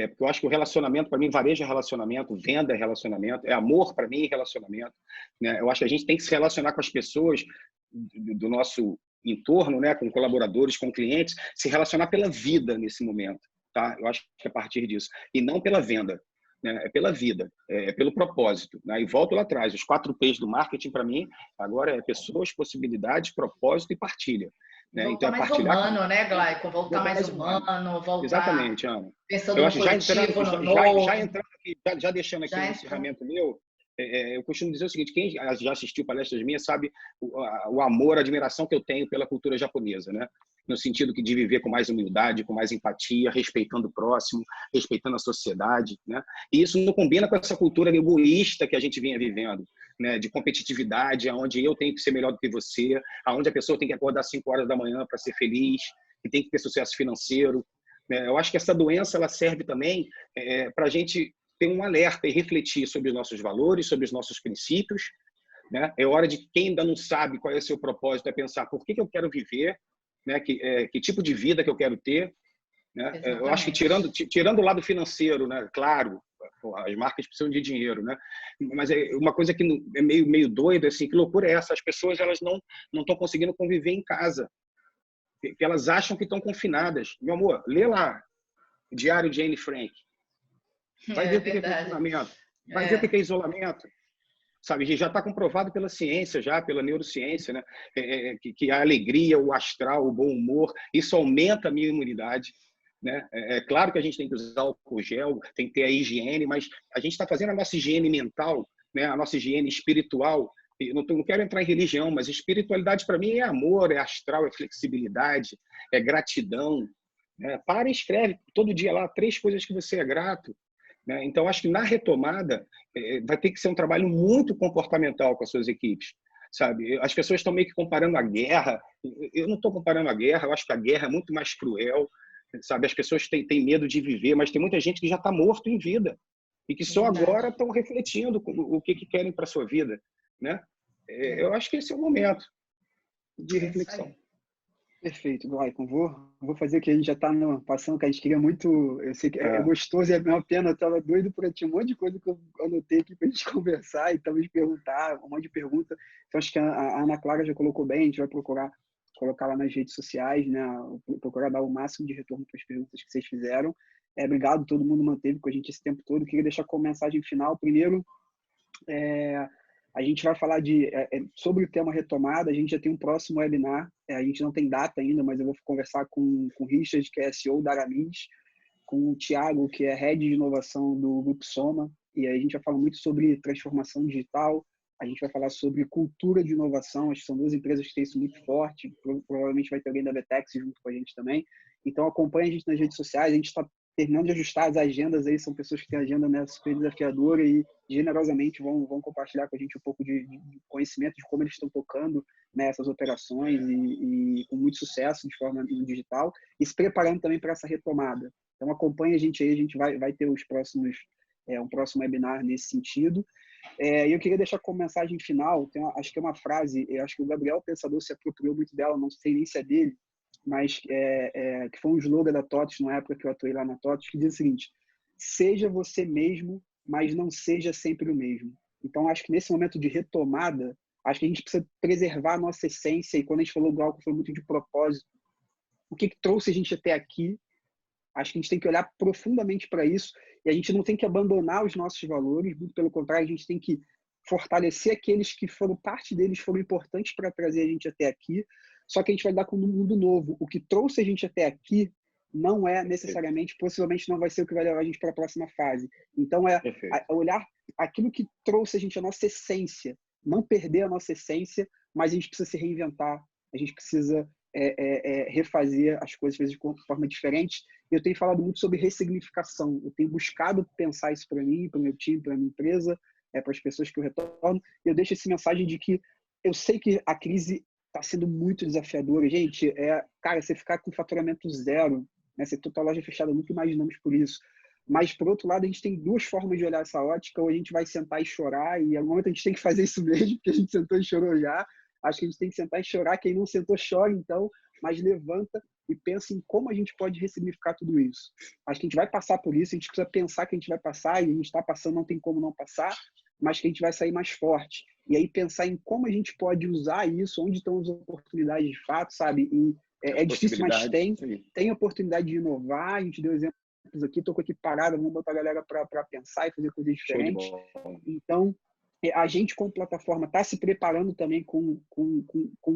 Porque eu acho que o relacionamento, para mim, varejo é relacionamento, venda é relacionamento, é amor para mim relacionamento, né? Eu acho que a gente tem que se relacionar com as pessoas do nosso entorno, né, com colaboradores, com clientes, se relacionar pela vida nesse momento, tá? Eu acho que é a partir disso, e não pela venda. É pela vida, é pelo propósito, né? E volto lá atrás, os 4 P's do marketing para mim agora é pessoas, possibilidades, propósito e partilha, né? Voltar então é mais partilhar humano, né, Glaicon? Voltar mais humano, voltar exatamente, Ana. pensando Eu no acho já coletivo, entrando, no novo. já entrando aqui, já deixando aqui o encerramento meu, eu costumo dizer o seguinte: quem já assistiu palestras minhas sabe o amor, a admiração que eu tenho pela cultura japonesa, né? No sentido de viver com mais humildade, com mais empatia, respeitando o próximo, respeitando a sociedade, né? E isso não combina com essa cultura egoísta que a gente vinha vivendo, né? De competitividade, onde eu tenho que ser melhor do que você, onde a pessoa tem que acordar às 5 horas da manhã para ser feliz, que tem que ter sucesso financeiro, né? Eu acho que essa doença ela serve também para a gente ter um alerta e refletir sobre os nossos valores, sobre os nossos princípios, né? É hora de quem ainda não sabe qual é o seu propósito é pensar por que eu quero viver, né? Que tipo de vida que eu quero ter, né? Eu acho que tirando o lado financeiro, né? Claro, as marcas precisam de dinheiro, né? Mas é uma coisa que é meio doida, assim, que loucura é essa? As pessoas elas não estão conseguindo conviver em casa, que elas acham que estão confinadas. Meu amor, lê lá Diário de Anne Frank. Vai ver o que é confinamento, vai ver o que é isolamento, sabe? Já está comprovado pela ciência, já pela neurociência, né? Que a alegria, o astral, o bom humor, isso aumenta a minha imunidade, né? É claro que a gente tem que usar álcool gel, tem que ter a higiene, mas a gente está fazendo a nossa higiene mental, né? A nossa higiene espiritual. Eu não quero entrar em religião, mas espiritualidade para mim é amor, é astral, é flexibilidade, é gratidão, né? Para e escreve todo dia lá 3 coisas que você é grato. Então, acho que na retomada vai ter que ser um trabalho muito comportamental com as suas equipes, sabe? As pessoas estão meio que comparando a guerra. Eu não estou comparando a guerra, eu acho que a guerra é muito mais cruel, sabe? As pessoas têm medo de viver, mas tem muita gente que já está morto em vida e que só agora estão refletindo o que querem para a sua vida, né? Eu acho que esse é o momento de reflexão. Perfeito, Glaicon. Vou fazer o que a gente já está passando, que a gente queria muito. Eu sei que é gostoso e é uma pena, eu estava doido por ti. Um monte de coisa que eu anotei aqui para a gente conversar e talvez perguntar, um monte de pergunta. Então, acho que a Ana Clara já colocou bem, a gente vai procurar colocar lá nas redes sociais, né? Procurar dar o máximo de retorno para as perguntas que vocês fizeram. Obrigado, todo mundo manteve com a gente esse tempo todo. Queria deixar como mensagem final, primeiro, a gente vai falar sobre o tema retomada. A gente já tem um próximo webinar. A gente não tem data ainda, mas eu vou conversar com o Richard, que é CEO da Aramis, com o Thiago, que é Head de Inovação do Grupo Soma. E aí a gente vai falar muito sobre transformação digital. A gente vai falar sobre cultura de inovação. Acho que são 2 empresas que têm isso muito forte. Provavelmente vai ter alguém da Vetex junto com a gente também. Então, acompanhe a gente nas redes sociais. A gente está terminando de ajustar as agendas aí, são pessoas que têm agenda, né, super desafiadora e generosamente vão compartilhar com a gente um pouco de conhecimento de como eles estão tocando, né, essas operações e com muito sucesso de forma digital e se preparando também para essa retomada. Então acompanhe a gente aí, a gente vai ter os próximos, um próximo webinar nesse sentido. E eu queria deixar como mensagem final, acho que é uma frase, eu acho que o Gabriel Pensador se apropriou muito dela, não sei nem se é dele, mas que foi um slogan da TOTVS, na época que eu atuei lá na TOTVS, que diz o seguinte: seja você mesmo, mas não seja sempre o mesmo. Então, acho que nesse momento de retomada, acho que a gente precisa preservar a nossa essência, e quando a gente falou do álcool, foi muito de propósito. O que trouxe a gente até aqui? Acho que a gente tem que olhar profundamente para isso, e a gente não tem que abandonar os nossos valores, muito pelo contrário, a gente tem que fortalecer aqueles que foram, parte deles foram importantes para trazer a gente até aqui, só que a gente vai dar com um mundo novo. O que trouxe a gente até aqui não é necessariamente, possivelmente não vai ser o que vai levar a gente para a próxima fase. Então, olhar aquilo que trouxe a gente, a nossa essência, não perder a nossa essência, mas a gente precisa se reinventar, a gente precisa refazer as coisas, às vezes, de forma diferente. Eu tenho falado muito sobre ressignificação. Eu tenho buscado pensar isso para mim, para o meu time, para a minha empresa, para as pessoas que eu retorno. Eu deixo essa mensagem de que eu sei que a crise está sendo muito desafiadora. Gente, cara, você ficar com faturamento zero, né? Você ter a loja fechada, nunca imaginamos por isso. Mas, por outro lado, a gente tem duas formas de olhar essa ótica. Ou a gente vai sentar e chorar, e em algum momento a gente tem que fazer isso mesmo, porque a gente sentou e chorou já. Acho que a gente tem que sentar e chorar. Quem não sentou, chora, então. Mas levanta e pensa em como a gente pode ressignificar tudo isso. Acho que a gente vai passar por isso, a gente precisa pensar que a gente vai passar, e a gente está passando, não tem como não passar, mas que a gente vai sair mais forte. E aí pensar em como a gente pode usar isso, onde estão as oportunidades de fato, sabe? E é difícil, mas tem oportunidade de inovar. A gente deu exemplos aqui, estou aqui parada, vamos botar a galera para pensar e fazer coisas diferentes. Então, a gente, como plataforma, está se preparando também com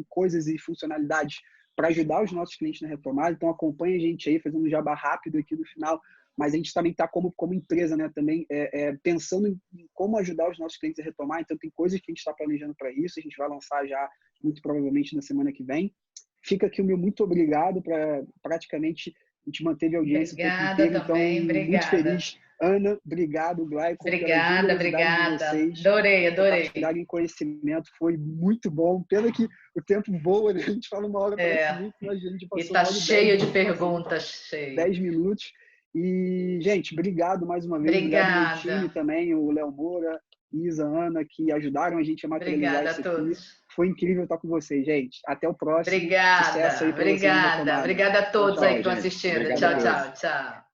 coisas e funcionalidades para ajudar os nossos clientes na retomada. Então, acompanha a gente aí, fazendo um jabá rápido aqui no final. Mas a gente também está como empresa, né? Também pensando em como ajudar os nossos clientes a retomar. Então, tem coisas que a gente está planejando para isso. A gente vai lançar já, muito provavelmente, na semana que vem. Fica aqui o meu muito obrigado. Praticamente, a gente manteve a audiência. Obrigada inteiro, também, então, obrigada. Muito feliz. Ana, obrigado. Glaycon, obrigada. De vocês. Adorei. Compartilharem conhecimento, foi muito bom. Pena que o tempo voa, né? A gente fala uma hora, parece muito, mas a gente passou. E está cheio de perguntas. 10 minutos. E, gente, obrigado mais uma vez. Obrigado ao meu time também, o Léo Moura, Isa, Ana, que ajudaram a gente a materializar isso aqui. Obrigada a todos. Foi incrível estar com vocês, gente. Até o próximo. Obrigada. Obrigada a todos aí que estão assistindo. Tchau.